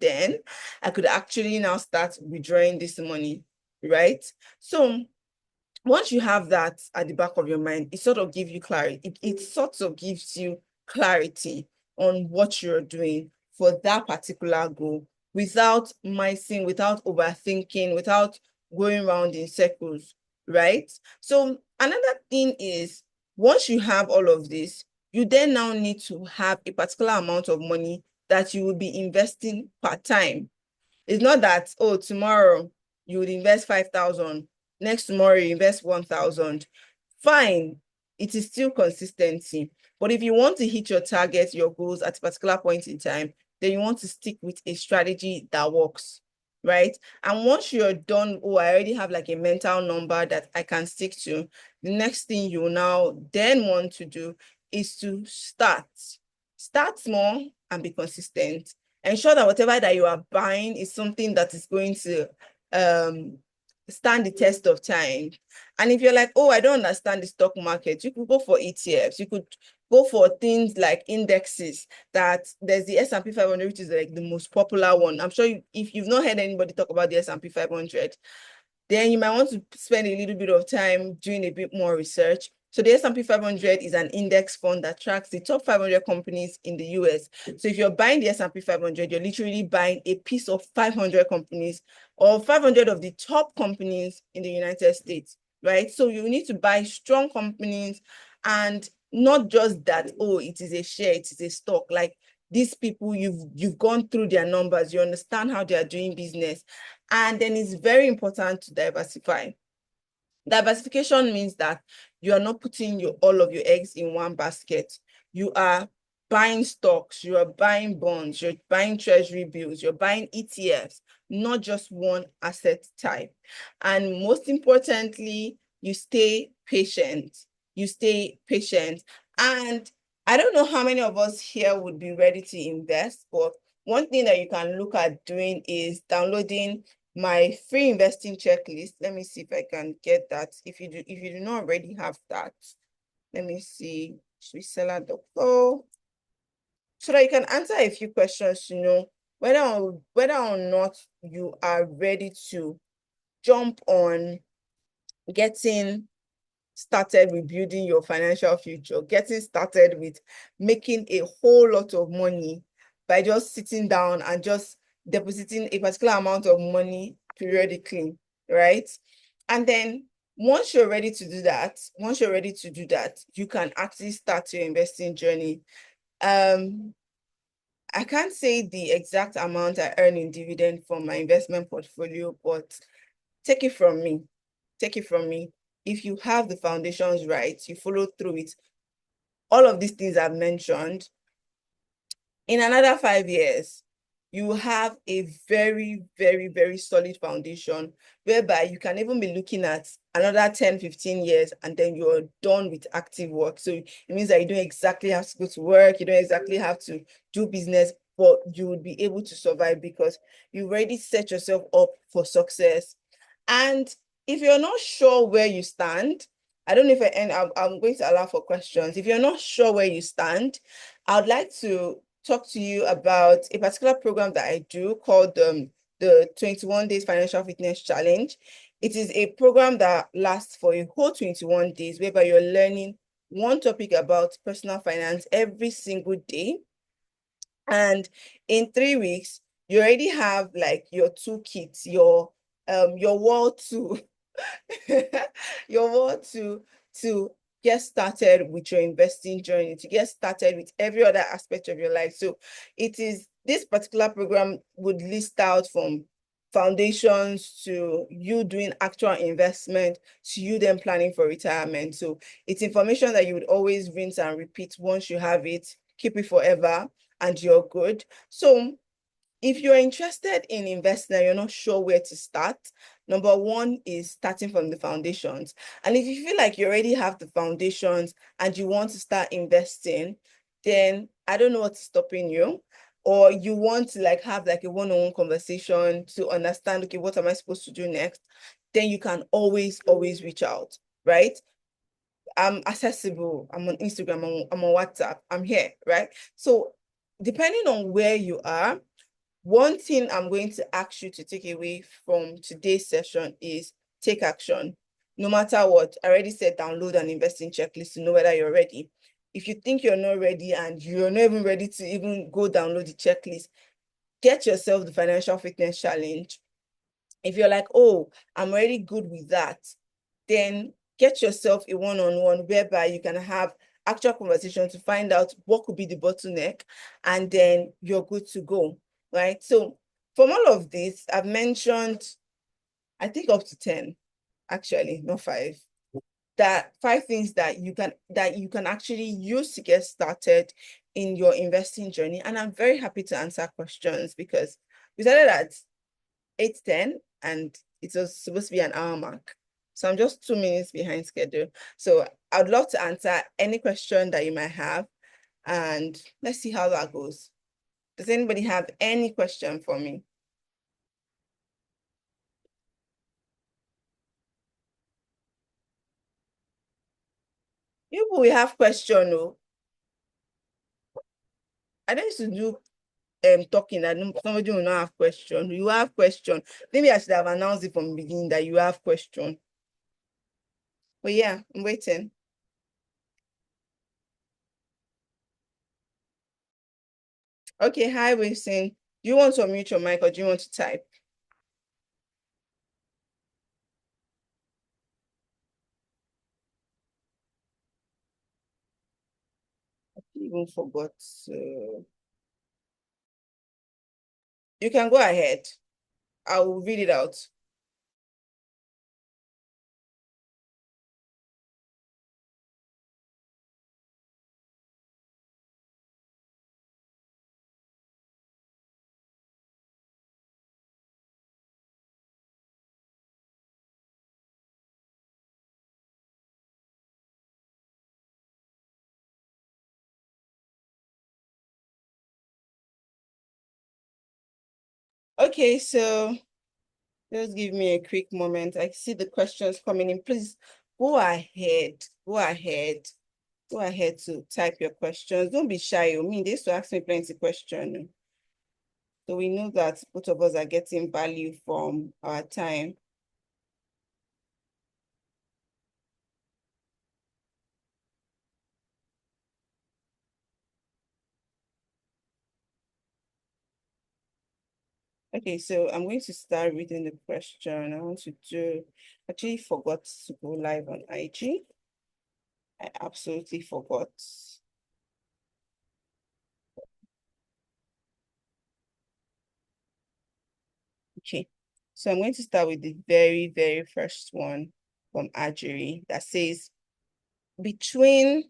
I could actually now start withdrawing this money, right? So once you have that at the back of your mind, it sort of gives you clarity. It sort of gives you clarity on what you're doing for that particular goal, without missing, without overthinking, without going around in circles, right? So another thing is, once you have all of this, you then now need to have a particular amount of money that you will be investing per time. It's not that, oh, tomorrow you would invest 5,000, next tomorrow you invest 1,000. Fine, it is still consistency. But if you want to hit your targets, your goals at a particular point in time, then you want to stick with a strategy that works, right? And once you're done, oh, I already have like a mental number that I can stick to, the next thing you now then want to do is to start. Start small and be consistent. Ensure that whatever that you are buying is something that is going to stand the test of time. And if you're like, oh, I don't understand the stock market, you could go for ETFs. You could go for things like indexes. That there's the S&P 500, which is like the most popular one. I'm sure if you've not heard anybody talk about the S&P 500, then you might want to spend a little bit of time doing a bit more research. So the S&P 500 is an index fund that tracks the top 500 companies in the US. So if you're buying the S&P 500, you're literally buying a piece of 500 companies or 500 of the top companies in the United States, right? So you need to buy strong companies, and not just that, oh, it is a share, it is a stock. Like, these people, you've gone through their numbers, you understand how they are doing business. And then it's very important to diversify. Diversification means that you are not putting all of your eggs in one basket. You are buying stocks, you are buying bonds, you're buying treasury bills, you're buying ETFs, not just one asset type. And most importantly, you stay patient. You stay patient. And I don't know how many of us here would be ready to invest, but one thing that you can look at doing is downloading my free investing checklist. Let me see if I can get that. If you do not already have that, let me see. Swisseller.co, so that you can answer a few questions to know whether or not you are ready to jump on getting started with building your financial future, getting started with making a whole lot of money by just sitting down and just depositing a particular amount of money periodically, right? And then once you're ready to do that, you can actually start your investing journey. I can't say the exact amount I earn in dividend from my investment portfolio, but take it from me. Take it from me. If you have the foundations right, you follow through it, all of these things I've mentioned, in another 5 years, you have a very, very, very solid foundation whereby you can even be looking at another 10, 15 years, and then you're done with active work. So it means that you don't exactly have to go to work, you don't exactly have to do business, but you would be able to survive because you already set yourself up for success. And if you're not sure where you stand, I don't know if I'm going to allow for questions. If you're not sure where you stand, I would like to talk to you about a particular program that I do called the 21 Days Financial Fitness Challenge. It is a program that lasts for a whole 21 days, whereby you're learning one topic about personal finance every single day. And in 3 weeks, you already have like your toolkit, your wall to your wall to get started with your investing journey, to get started with every other aspect of your life. So it is this particular program would list out from foundations to you doing actual investment to you then planning for retirement. So it's information that you would always rinse and repeat. Once you have it, keep it forever and you're good. So if you're interested in investing and you're not sure where to start, number one is starting from the foundations. And if you feel like you already have the foundations and you want to start investing, then I don't know what's stopping you. Or you want to like have like a one-on-one conversation to understand, okay, what am I supposed to do next? Then you can always reach out, right? I'm accessible. I'm on Instagram, I'm on WhatsApp, I'm here, right? So depending on where you are, one thing I'm going to ask you to take away from today's session is take action. No matter what, I already said download an investing checklist to know whether you're ready. If you think you're not ready and you're not even ready to even go download the checklist, get yourself the Financial Fitness Challenge. If you're like, oh, I'm already good with that, then get yourself a one-on-one whereby you can have actual conversation to find out what could be the bottleneck, and then you're good to go, right? So from all of this, I've mentioned, I think up to 10, actually, not 5. That 5 things that you can actually use to get started in your investing journey. And I'm very happy to answer questions because we started at 8:10 and it was supposed to be an hour mark. So I'm just 2 minutes behind schedule. So I'd love to answer any question that you might have, and let's see how that goes. Does anybody have any question for me? You will have question, oh. I don't used to do talking and somebody will not have question. You have question. Maybe I should have announced it from the beginning that you have question. But yeah, I'm waiting. Okay, hi, Wilson. Do you want to unmute your mic or do you want to type? I even forgot. You can go ahead. I will read it out. Okay, so just give me a quick moment. I see the questions coming in. Please go ahead. Go ahead. Go ahead to type your questions. Don't be shy. I mean, they used to ask me plenty questions. So we know that both of us are getting value from our time. Okay, so I'm going to start reading the question. I want to do, actually forgot to go live on IG. I absolutely forgot. Okay, so I'm going to start with the very, very first one from Ajiri that says, between,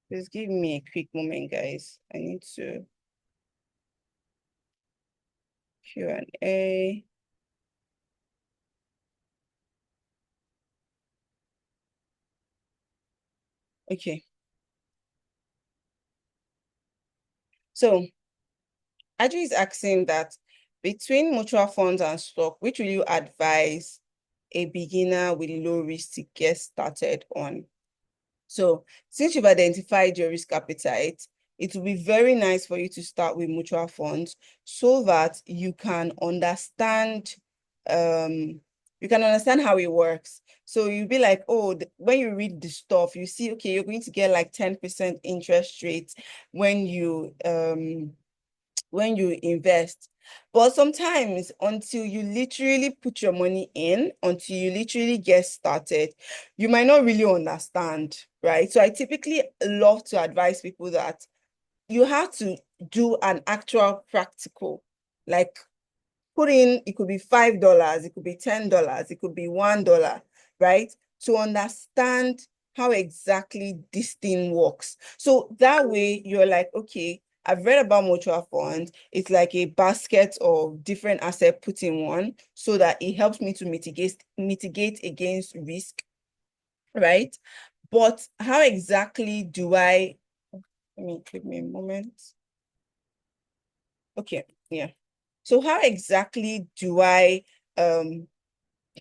please give me a quick moment, guys. I need to Q&A. Okay, so Ajiri is asking that between mutual funds and stock, which will you advise a beginner with low risk to get started on? So since you've identified your risk appetite, it will be very nice for you to start with mutual funds so that you can understand how it works. So you'll be like, oh, when you read the stuff, you see, okay, you're going to get like 10% interest rate when you invest. But sometimes until you literally put your money in, until you literally get started, you might not really understand, right? So I typically love to advise people that you have to do an actual practical, like put in, it could be $5, it could be $10, it could be $1, right? To understand how exactly this thing works. So that way you're like, okay, I've read about mutual funds. It's like a basket of different assets put in one so that it helps me to mitigate against risk, right? But how exactly do I, let me give me a moment. Okay, yeah. So how exactly do I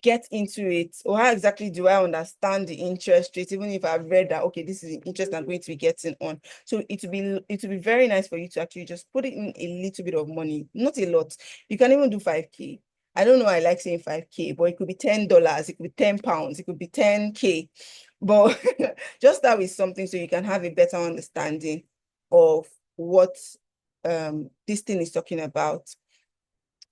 get into it, or how exactly do I understand the interest rate, even if I've read that, okay, this is the interest I'm going to be getting on? So it will be very nice for you to actually just put it in a little bit of money, not a lot. You can even do 5K. I don't know, I like saying 5K, but it could be $10, it could be £10, it could be 10K. But just start with something so you can have a better understanding of what this thing is talking about.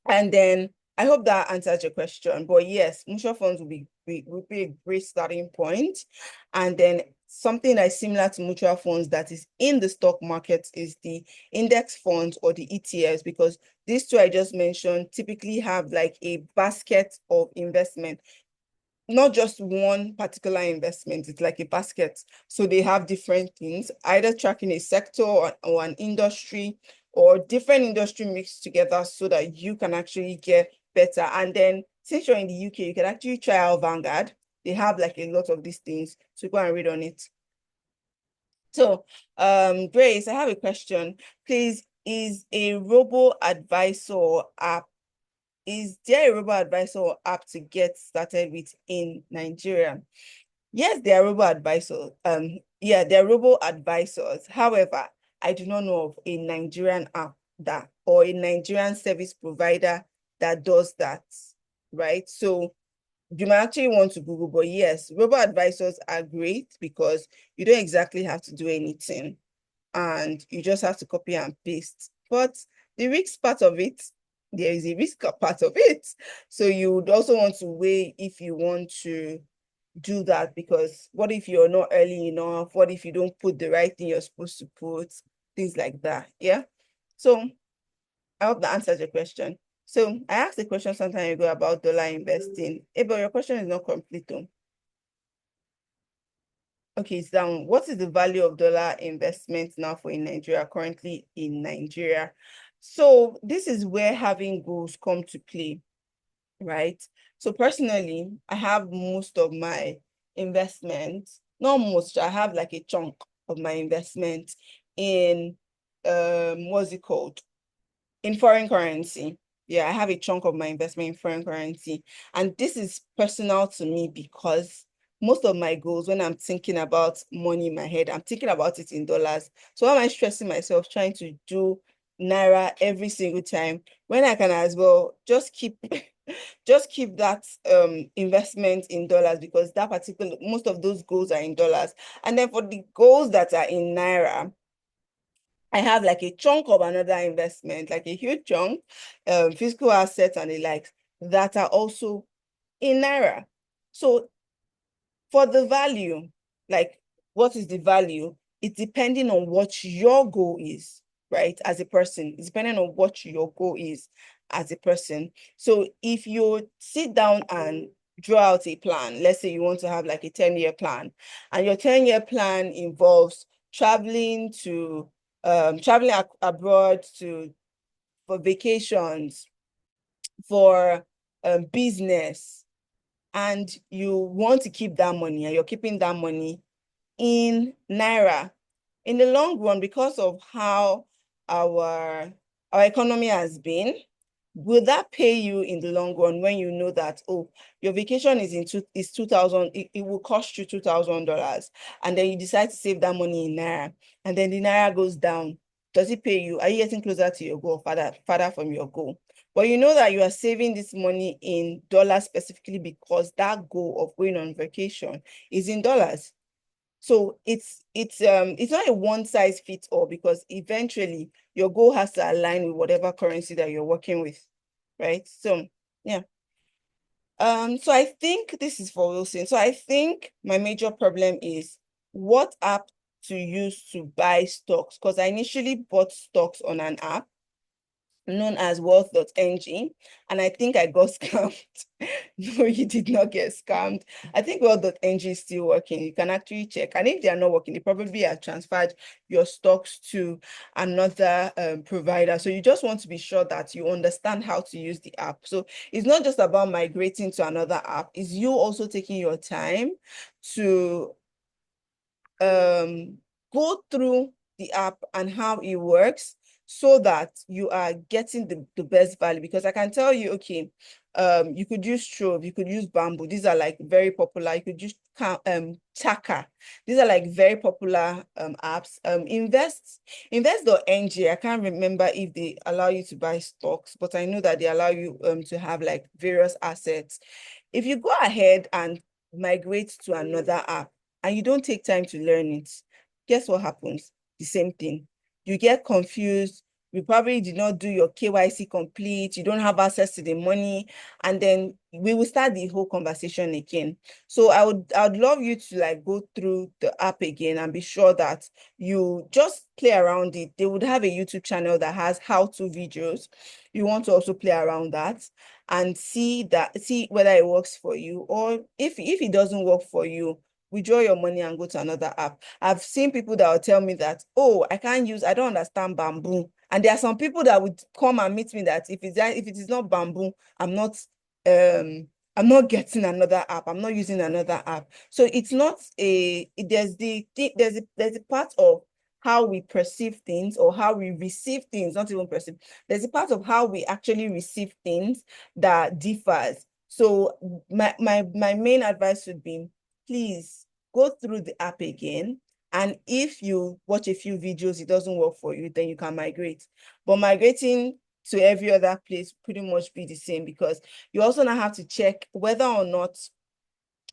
And then I hope that answers your question. But yes, mutual funds will be a great starting point. And then something that is similar to mutual funds that is in the stock market is the index funds or the ETFs, because these two I just mentioned typically have like a basket of investment, not just one particular investment. It's like a basket. So they have different things, either tracking a sector or an industry or different industry mixed together so that you can actually get better. And then since you're in the UK, you can actually try out Vanguard. They have like a lot of these things. So go and read on it. So, Grace, I have a question. Please, is a robo advisor app is there a robo-advisor app to get started with in Nigeria? Yes, there are robo-advisors. Yeah, there are robo-advisors. However, I do not know of a Nigerian app that or a Nigerian service provider that does that, right? So you might actually want to Google, but yes, robo-advisors are great because you don't exactly have to do anything and you just have to copy and paste. But the risk part of it, there is a risk part of it. So you would also want to weigh if you want to do that, because what if you're not early enough? What if you don't put the right thing you're supposed to put? Things like that. Yeah. So I hope that answers your question. So I asked a question some time ago about dollar investing. Hey, but your question is not complete though. Okay, it's down. What is the value of dollar investment now for in Nigeria, currently in Nigeria? So this is where having goals come to play, right? So personally, I have most of my investments, not most, I have like a chunk of my investment in what's it called? In foreign currency. Yeah, I have a chunk of my investment in foreign currency. And this is personal to me because most of my goals, when I'm thinking about money in my head, I'm thinking about it in dollars. So why am I stressing myself trying to do Naira every single time when I can as well just keep just keep that investment in dollars, because that particular most of those goals are in dollars. And then for the goals that are in Naira, I have like a chunk of another investment, like a huge chunk, physical assets and the likes that are also in Naira. So for the value, like what is the value? It's depending on what your goal is, right? As a person, it's depending on what your goal is as a person. So if you sit down and draw out a plan, let's say you want to have like a 10-year plan, and your 10-year plan involves traveling abroad to for vacations, for business, and you want to keep that money and you're keeping that money in Naira, in the long run, because of how our economy has been, will that pay you in the long run when you know that, oh, your vacation is 2,000, it will cost you $2,000, and then you decide to save that money in Naira, and then the Naira goes down? Does it pay you? Are you getting closer to your goal, farther from your goal? But you know that you are saving this money in dollars specifically because that goal of going on vacation is in dollars. So it's not a one size fits all, because eventually your goal has to align with whatever currency that you're working with, right? So yeah. So I think this is for Wilson. So I think my major problem is what app to use to buy stocks, because I initially bought stocks on an app known as wealth.ng, and I think I got scammed. No, you did not get scammed. I think wealth.ng is still working. You can actually check, and if they are not working, they probably have transferred your stocks to another provider. So you just want to be sure that you understand how to use the app. So it's not just about migrating to another app, it's you also taking your time to go through the app and how it works, so that you are getting the best value. Because I can tell you, okay, you could use Trove, you could use Bamboo. These are like very popular. You could use Taka. These are like very popular apps. Invest.ng. I can't remember if they allow you to buy stocks, but I know that they allow you to have like various assets. If you go ahead and migrate to another app and you don't take time to learn it, guess what happens? The same thing. You get confused. You probably did not do your KYC complete. You don't have access to the money. And then we will start the whole conversation again. So I would love you to like go through the app again and be sure that you just play around it. They would have a YouTube channel that has how-to videos. You want to also play around that and see whether it works for you, or if it doesn't work for you, withdraw your money and go to another app. I've seen people that will tell me that, oh, I don't understand Bamboo. And there are some people that would come and meet me that if it is not Bamboo, I'm not getting another app. I'm not using another app. So it's not there's a part of how we perceive things or how we receive things, not even perceive. There's a part of how we actually receive things that differs. So my main advice would be, please go through the app again. And if you watch a few videos, it doesn't work for you, then you can migrate. But migrating to every other place pretty much be the same, because you also now have to check whether or not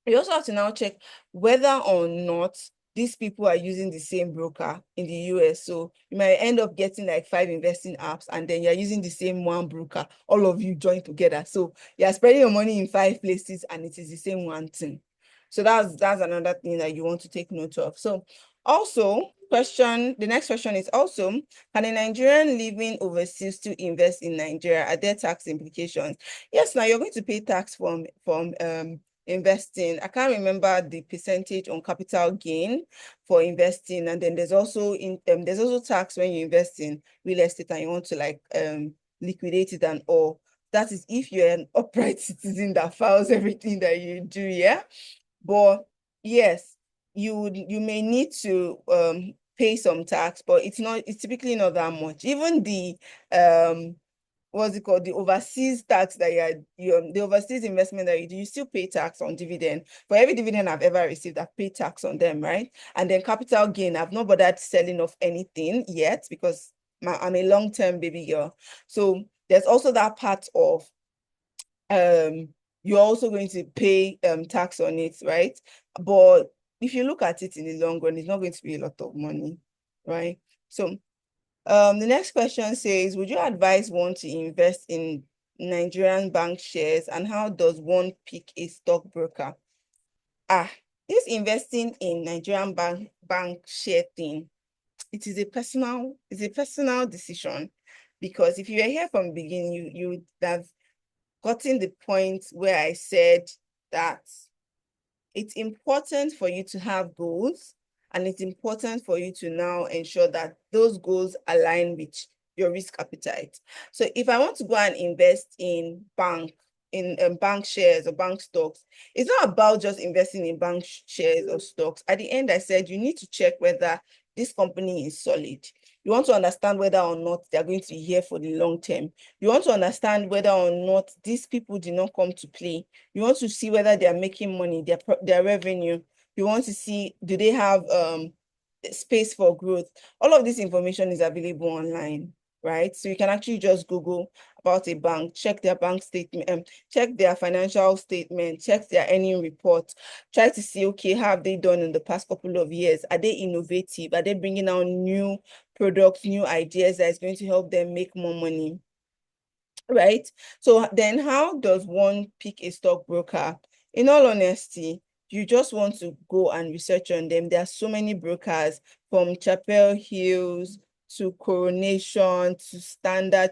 you also have to now check whether or not these people are using the same broker in the US. So you might end up getting like 5 investing apps, and then you're using the same one broker, all of you join together. So you're spreading your money in 5 places and it is the same one thing. So that's another thing that you want to take note of. So also, the next question is also, can a Nigerian living overseas to invest in Nigeria? Are there tax implications? Yes, now you're going to pay tax from investing. I can't remember the percentage on capital gain for investing. And then there's also tax when you invest in real estate and you want to like liquidate it and all. That is if you're an upright citizen that files everything that you do, yeah. But yes, you may need to pay some tax, but it's typically not that much. Even the what's it called, the overseas tax that the overseas investment that you do, you still pay tax on dividend. For every dividend I've ever received, I've paid tax on them, right? And then capital gain, I've not bothered selling off anything yet because I'm a long-term baby girl. So there's also that part of you're also going to pay tax on it, right? But if you look at it in the long run, it's not going to be a lot of money, right? So the next question says, would you advise one to invest in Nigerian bank shares, and how does one pick a stockbroker? This investing in Nigerian bank share thing, it's a personal decision, because if you were here from the beginning, you would have gotten the point where I said that it's important for you to have goals, and it's important for you to now ensure that those goals align with your risk appetite. So if I want to go and invest in bank shares or bank stocks, it's not about just investing in bank shares or stocks. At the end, I said you need to check whether this company is solid. You want to understand whether or not they're going to be here for the long term. You want to understand whether or not these people did not come to play. You want to see whether they are making money, their revenue. You want to see, do they have space for growth? All of this information is available online, right? So you can actually just Google about a bank, check their bank statement, check their financial statement, check their earning report, try to see, okay, how have they done in the past couple of years? Are they innovative? Are they bringing out new products, new ideas that is going to help them make more money? Right? So then how does one pick a stockbroker? In all honesty, you just want to go and research on them. There are so many brokers, from Chapel Hills to Coronation to Standard,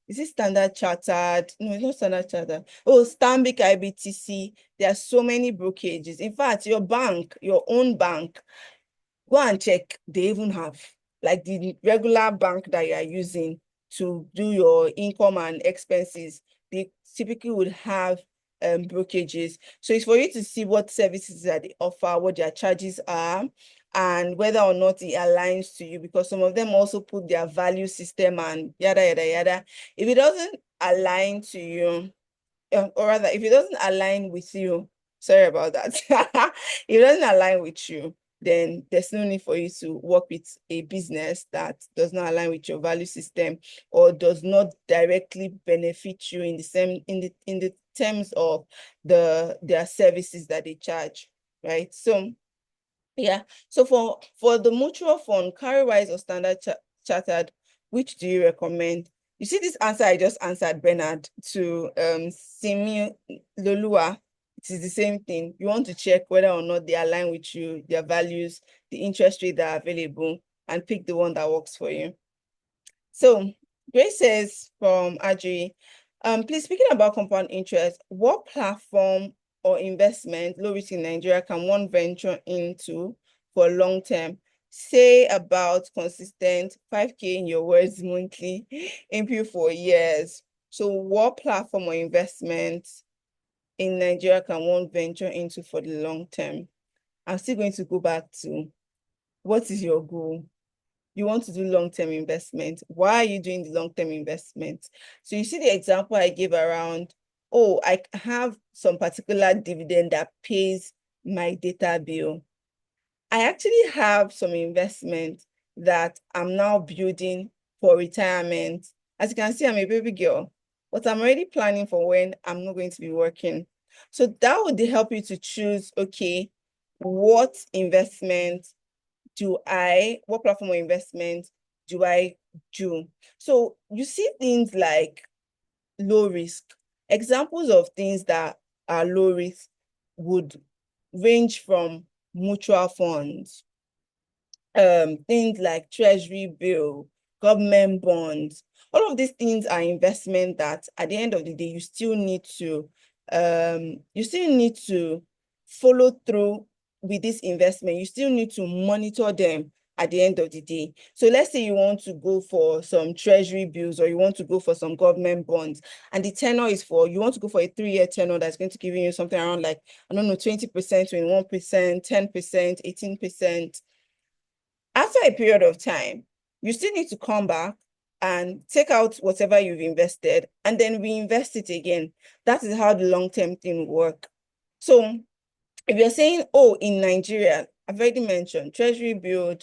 is it Standard Chartered? No, it's not Standard Chartered. Oh, Stanbic IBTC. There are so many brokerages. In fact, your bank, your own bank, go and check. They even have like the regular bank that you are using to do your income and expenses. They typically would have brokerages. So it's for you to see what services that they offer, what their charges are, and whether or not it aligns to you, because some of them also put their value system and yada, yada, yada. If it doesn't align to you, or rather, if it doesn't align with you, sorry about that. If it doesn't align with you, then there's no need for you to work with a business that does not align with your value system or does not directly benefit you in the same in the terms of their services that they charge, right? So yeah. So for the mutual fund, Carrywise or Standard Chartered, which do you recommend? You see this answer I just answered, Bernard, to Simi Lolua. It is the same thing. You want to check whether or not they align with you, their values, the interest rate that are available, and pick the one that works for you. So Grace says from Adri, please, speaking about compound interest, what platform or investment low risk in Nigeria can one venture into for long term? Say about consistent 5K in your words monthly, impute for years. So what platform or investment in Nigeria can one venture into for the long term? I'm still going to go back to, what is your goal? you want to do long-term investment. Why are you doing the long-term investment? So you see the example I gave around, oh, I have some particular dividend that pays my data bill. I actually have some investment that I'm now building for retirement. As you can see, I'm a baby girl, but I'm already planning for when I'm not going to be working. So that would help you to choose, okay, what investment what platform of investment do I do? So you see things like low risk. Examples of things that are low risk would range from mutual funds, things like treasury bill, government bonds. All of these things are investment that at the end of the day, you still need to follow through with this investment. You still need to monitor them at the end of the day. So let's say you want to go for some treasury bills or you want to go for some government bonds, and the tenor is you want to go for a 3-year tenor that's going to give you something around like, I don't know, 20%, 21%, 10%, 18%. After a period of time, you still need to come back and take out whatever you've invested and then reinvest it again. That is how the long-term thing will work. So if you're saying, oh, in Nigeria, I've already mentioned treasury bill,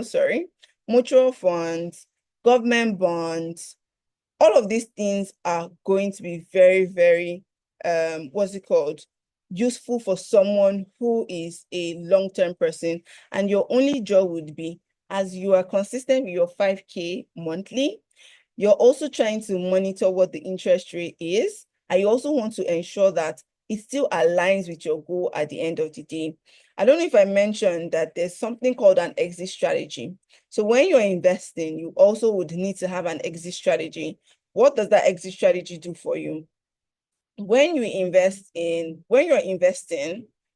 sorry, mutual funds, government bonds, all of these things are going to be very, very, what's it called? Useful for someone who is a long-term person. And your only job would be, as you are consistent with your 5K monthly, you're also trying to monitor what the interest rate is. And you also want to ensure that it still aligns with your goal at the end of the day. I don't know if I mentioned that there's something called an exit strategy. So when you're investing, you also would need to have an exit strategy. What does that exit strategy do for you? When you're investing,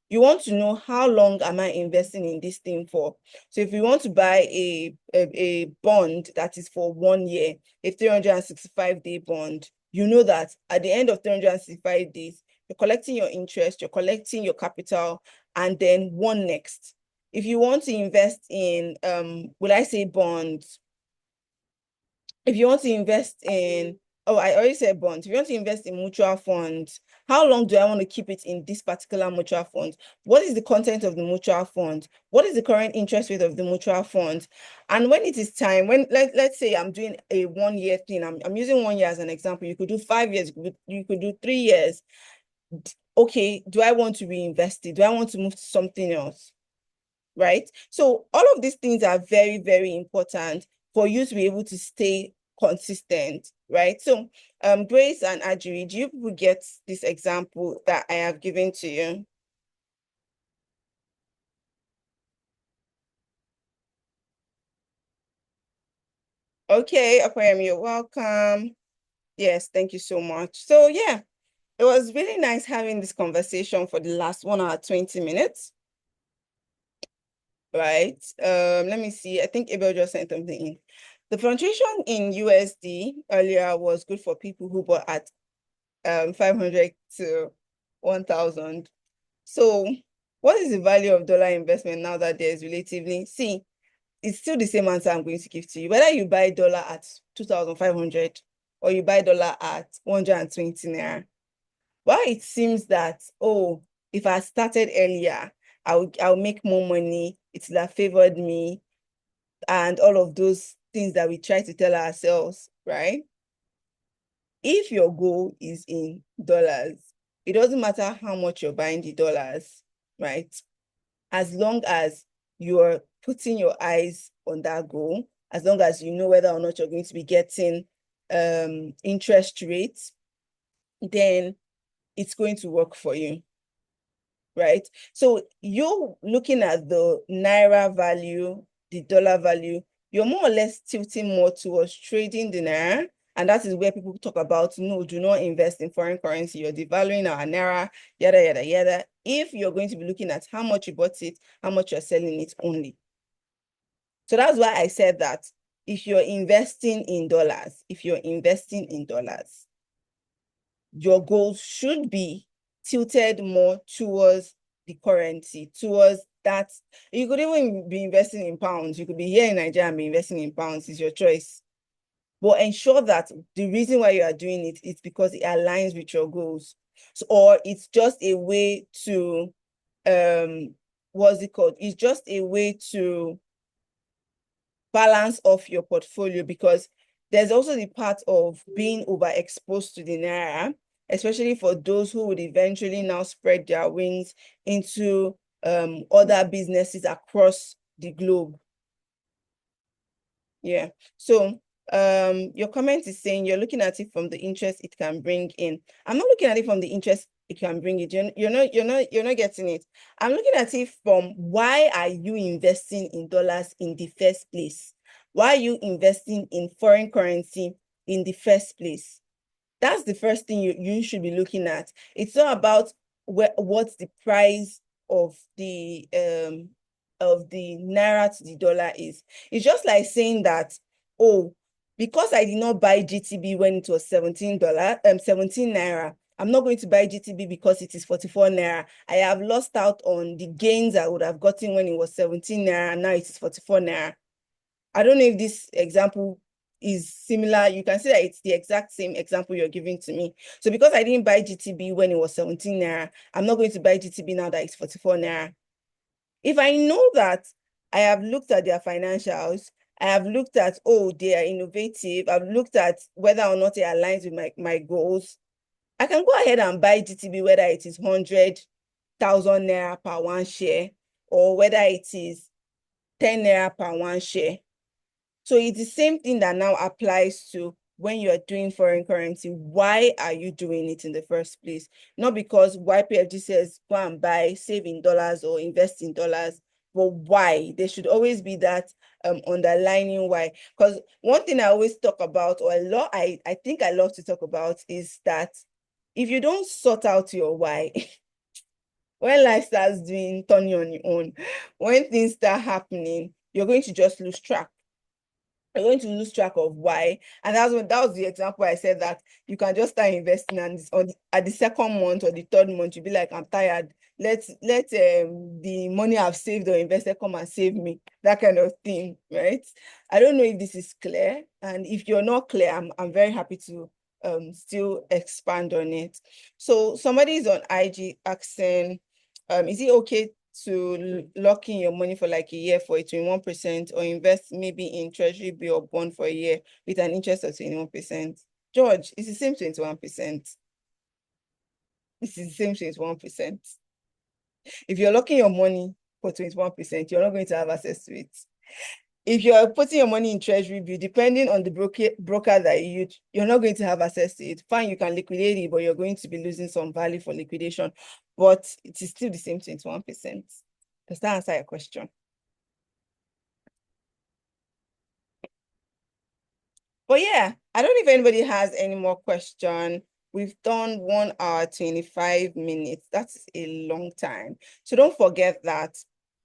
you want to know how long am I investing in this thing for. So if you want to buy a bond that is for 1 year, a 365-day bond, you know that at the end of 365 days, you're collecting your interest, you're collecting your capital, and then one next. If you want to invest in, will I say bonds? If you want to invest in, oh, I already said bonds. If you want to invest in mutual funds, how long do I want to keep it in this particular mutual fund? What is the content of the mutual fund? What is the current interest rate of the mutual fund? And when it is time, let's say I'm doing a 1-year thing, I'm using 1 year as an example. You could do 5 years, you could do 3 years. Okay, do I want to reinvest it? Do I want to move to something else? Right? So all of these things are very, very important for you to be able to stay consistent, right? So Grace and Ajiri, do you people get this example that I have given to you? Okay, Aquarium, you're welcome. Yes, thank you so much. So yeah, it was really nice having this conversation for the last 1 hour, 20 minutes. Right. Let me see. I think Abel just sent something in. The fluctuation in USD earlier was good for people who bought at 500 to 1,000. So what is the value of dollar investment now that there's relatively, see, it's still the same answer I'm going to give to you. Whether you buy dollar at 2,500 or you buy dollar at 120 naira. Why it seems that, oh, if I started earlier, I'll make more money, it will have favored me, and all of those things that we try to tell ourselves, right? If your goal is in dollars, it doesn't matter how much you're buying the dollars, right? As long as you're putting your eyes on that goal, as long as you know whether or not you're going to be getting interest rates, then it's going to work for you, right? So you're looking at the naira value, the dollar value, you're more or less tilting more towards trading the naira. And that is where people talk about, no, do not invest in foreign currency. You're devaluing our naira, yada, yada, yada. If you're going to be looking at how much you bought it, how much you're selling it only. So that's why I said that if you're investing in dollars, your goals should be tilted more towards the currency, towards that. You could even be investing in pounds. You could be here in Nigeria and be investing in pounds. It's your choice. But ensure that the reason why you are doing it is because it aligns with your goals. So, or it's just a way to, what's it called? It's just a way to balance off your portfolio, because there's also the part of being overexposed to the naira, especially for those who would eventually now spread their wings into other businesses across the globe. Yeah. So your comment is saying you're looking at it from the interest it can bring in. I'm not looking at it from the interest it can bring it. You're not getting it. I'm looking at it from, why are you investing in dollars in the first place? Why are you investing in foreign currency in the first place? That's the first thing you should be looking at. It's not about what's the price of the naira to the dollar is. It's just like saying that, oh, because I did not buy GTB when it was $17, 17 naira, I'm not going to buy GTB because it is 44 naira. I have lost out on the gains I would have gotten when it was 17 naira, and now it is 44 naira. I don't know if this example is similar. You can see that it's the exact same example you're giving to me. So because I didn't buy GTB when it was 17 naira, I'm not going to buy GTB now that it's 44 naira. If I know that I have looked at their financials, I have looked at, oh, they are innovative, I've looked at whether or not it aligns with my goals, I can go ahead and buy GTB, whether it is 100,000 naira per one share, or whether it is 10 naira per one share. So it's the same thing that now applies to when you're doing foreign currency. Why are you doing it in the first place? Not because YPFG says go and buy, save in dollars or invest in dollars, but why? There should always be that underlining why. Because one thing I always talk about, or a lot I think I love to talk about, is that if you don't sort out your why, when life starts doing turning on your own, when things start happening, you're going to just lose track. You're going to lose track of why. And that was the example I said, that you can just start investing, and at the second month or the third month, you'll be like, I'm tired. Let the money I've saved or invested come and save me. That kind of thing, right? I don't know if this is clear. And if you're not clear, I'm very happy to still expand on it. So somebody is on IG asking, is it okay to lock in your money for like a year for a 21%, or invest maybe in treasury bill or bond for a year with an interest of 21%? George, it's the same 21%. This is the same 21%. If you're locking your money for 21%, you're not going to have access to it. If you're putting your money in treasury bill, depending on the broker that you use, you're not going to have access to it. Fine, you can liquidate it, but you're going to be losing some value for liquidation. But it is still the same 21%. Does that answer your question? But yeah, I don't know if anybody has any more question. We've done 1 hour, 25 minutes. That's a long time. So don't forget that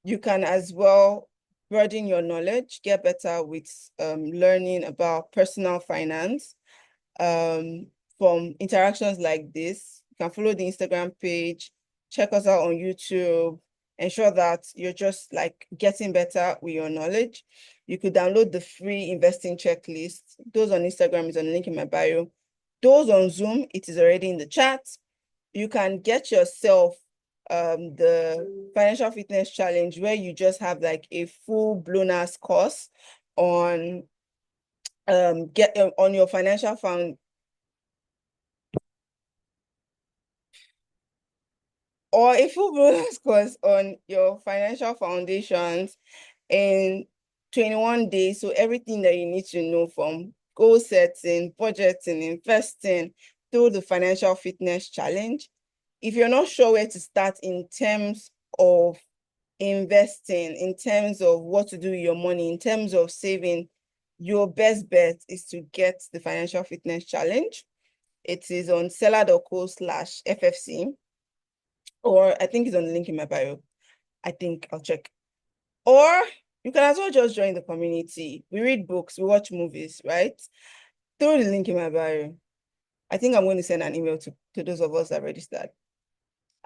you can as well broaden your knowledge, get better with learning about personal finance from interactions like this. You can follow the Instagram page, check us out on YouTube, ensure that you're just like getting better with your knowledge. You could download the free investing checklist. Those on Instagram is on the link in my bio. Those on Zoom, it is already in the chat. You can get yourself the financial fitness challenge, where you just have like a full blown ass course on on your financial found or a full blown course on your financial foundations in 21 days. So everything that you need to know, from goal setting, budgeting, investing, through the financial fitness challenge. If you're not sure where to start in terms of investing, in terms of what to do with your money, in terms of saving, your best bet is to get the financial fitness challenge. It is on seller.co/FFC, or I think it's on the link in my bio. I think I'll check. Or you can as well just join the community. We read books, we watch movies, right? Through the link in my bio. I think I'm going to send an email to those of us that registered.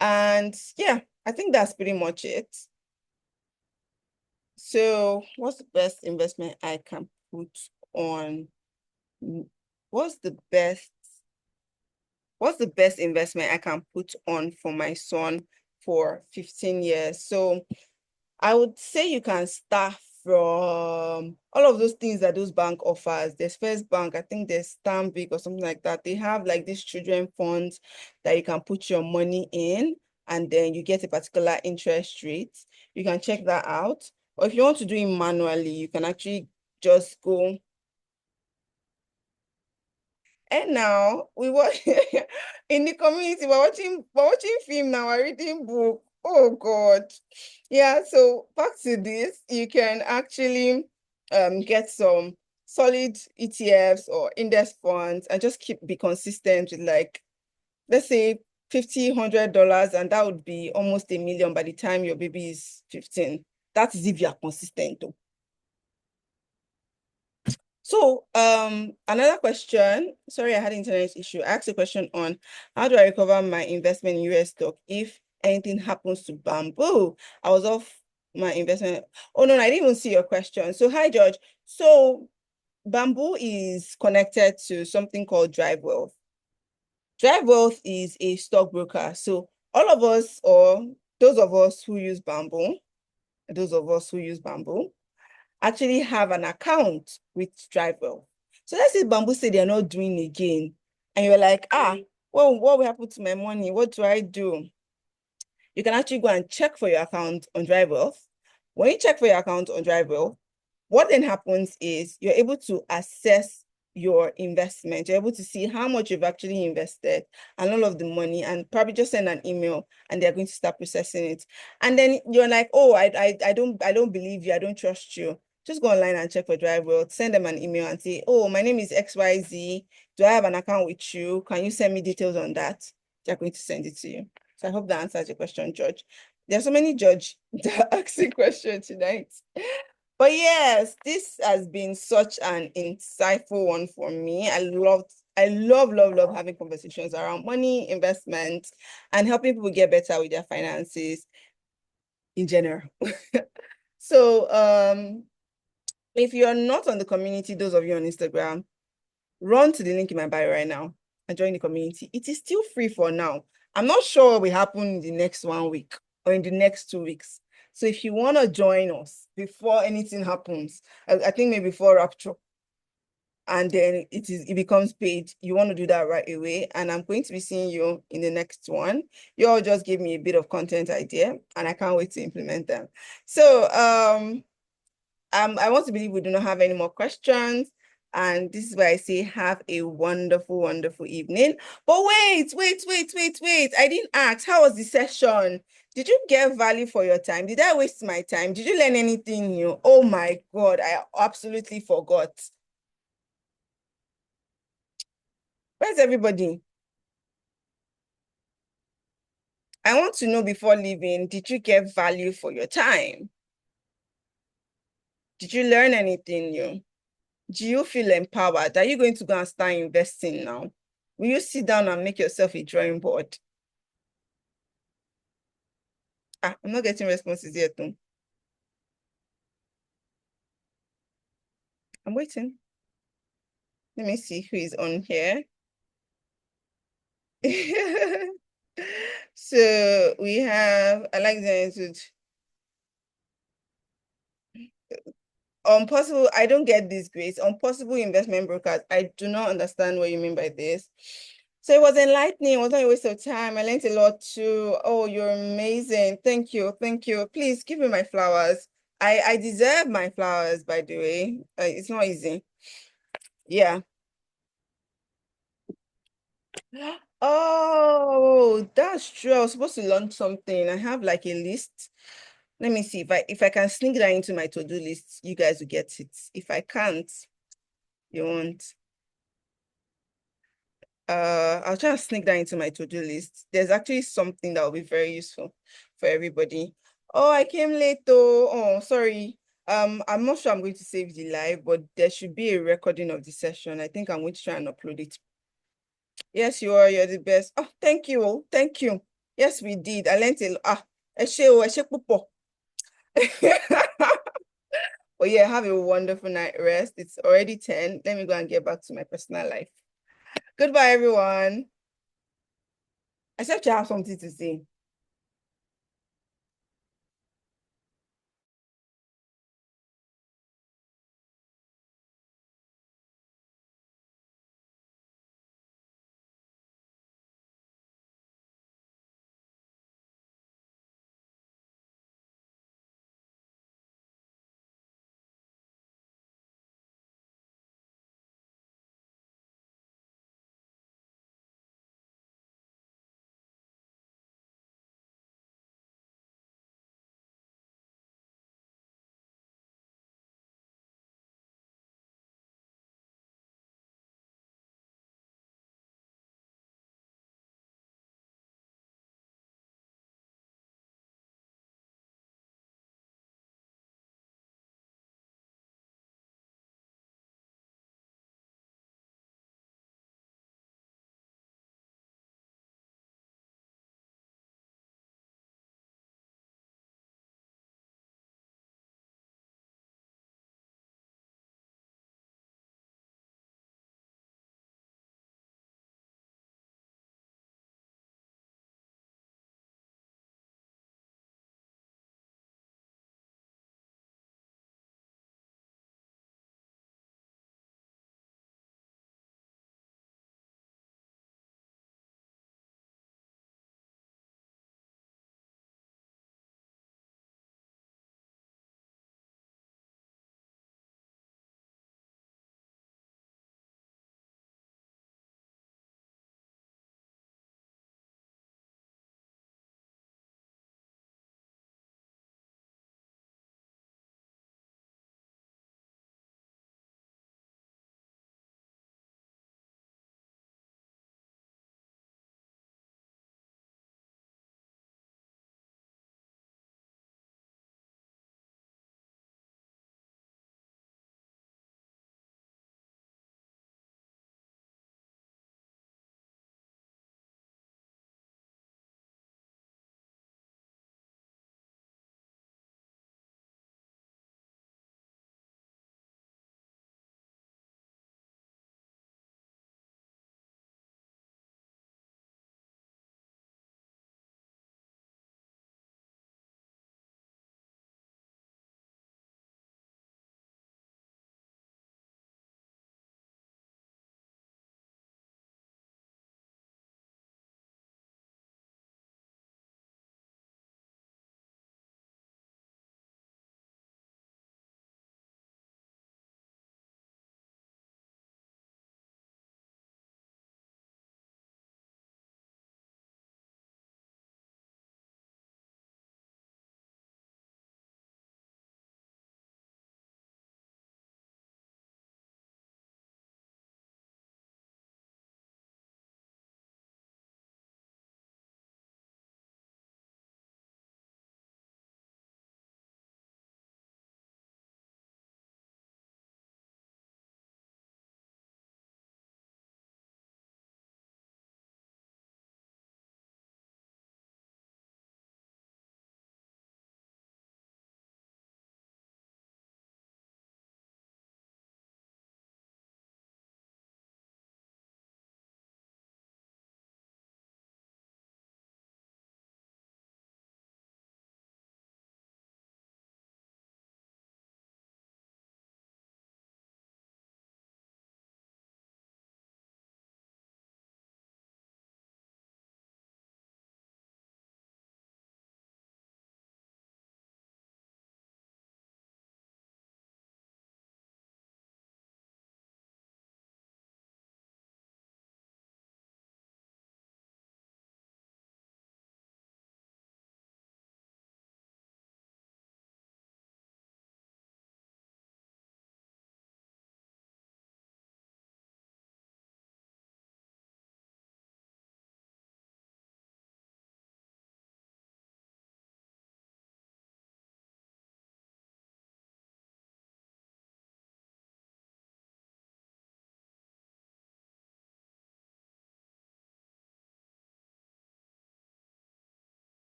And yeah, I think that's pretty much it. So what's the best investment I can put on? What's the best what's the best investment I can put on for my son for 15 years? So I would say you can start from all of those things that those bank offers. There's First Bank, I think there's Stanbic or something like that. They have like these children funds that you can put your money in and then you get a particular interest rate. You can check that out. Or if you want to do it manually, you can actually just go. And now we watch in the community, we're watching film now, we're reading book. Oh God. Yeah, so back to this, you can actually get some solid ETFs or index funds and just be consistent with like, let's say $50, $100, and that would be almost a million by the time your baby is 15. That's if you're consistent though. So, another question. Sorry, I had an internet issue. I asked a question on how do I recover my investment in US stock if anything happens to Bamboo? I was off my investment. Oh no, I didn't even see your question. So, hi George. So, Bamboo is connected to something called Drive Wealth. Drive Wealth is a stockbroker. So, all of us, or those of us who use Bamboo, those of us who use Bamboo, actually have an account with Drivewell. So let's say Bamboo say they're not doing again, and you're like, well, what will happen to my money? What do I do? You can actually go and check for your account on Drivewell. When you check for your account on Drivewell, what then happens is you're able to assess your investment. You're able to see how much you've actually invested and all of the money, and probably just send an email and they're going to start processing it. And then you're like, oh, I don't believe you, I don't trust you. Just go online and check for Drivewell, send them an email and say, oh, my name is XYZ. Do I have an account with you? Can you send me details on that? They're going to send it to you. So I hope that answers your question, George. There's so many George that are asking questions tonight. But yes, this has been such an insightful one for me. I love having conversations around money, investment, and helping people get better with their finances in general. So, if you're not on the community, those of you on Instagram, run to the link in my bio right now and join the community. It is still free for now. I'm not sure what will happen in the next 1 week or in the next 2 weeks. So if you want to join us before anything happens, I think maybe before Rapture, and then it becomes paid, you want to do that right away. And I'm going to be seeing you in the next one. You all just gave me a bit of content idea, and I can't wait to implement them. So I want to believe we do not have any more questions. And this is why I say have a wonderful, wonderful evening. But wait. I didn't ask. How was the session? Did you get value for your time? Did I waste my time? Did you learn anything new? Oh my God, I absolutely forgot. Where's everybody? I want to know before leaving, did you get value for your time? Did you learn anything new? Do you feel empowered? Are you going to go and start investing now? Will you sit down and make yourself a drawing board? I'm not getting responses yet, though. I'm waiting. Let me see who is on here. So we have Alexander. On possible, I don't get this, Grace. On possible investment brokers, I do not understand what you mean by this. So it was enlightening. It wasn't a waste of time. I learned a lot too. Oh, you're amazing. Thank you. Thank you. Please give me my flowers. I deserve my flowers, by the way. It's not easy. Yeah. Oh, that's true. I was supposed to launch something. I have like a list. Let me see if I can sneak that into my to-do list, you guys will get it. If I can't, you won't. I'll try and sneak that into my to-do list. There's actually something that will be very useful for everybody. Oh, I came late though. Oh, sorry. I'm not sure I'm going to save the live, but there should be a recording of the session. I think I'm going to try and upload it. Yes, you are. You're the best. Oh, thank you. Oh, thank you. Yes, we did. I learned a lot. Ẹ ṣé o, ẹ ṣé púpọ̀. But yeah, have a wonderful night rest. It's already 10. Let me go and get back to my personal life. Goodbye, everyone. Except you have something to say.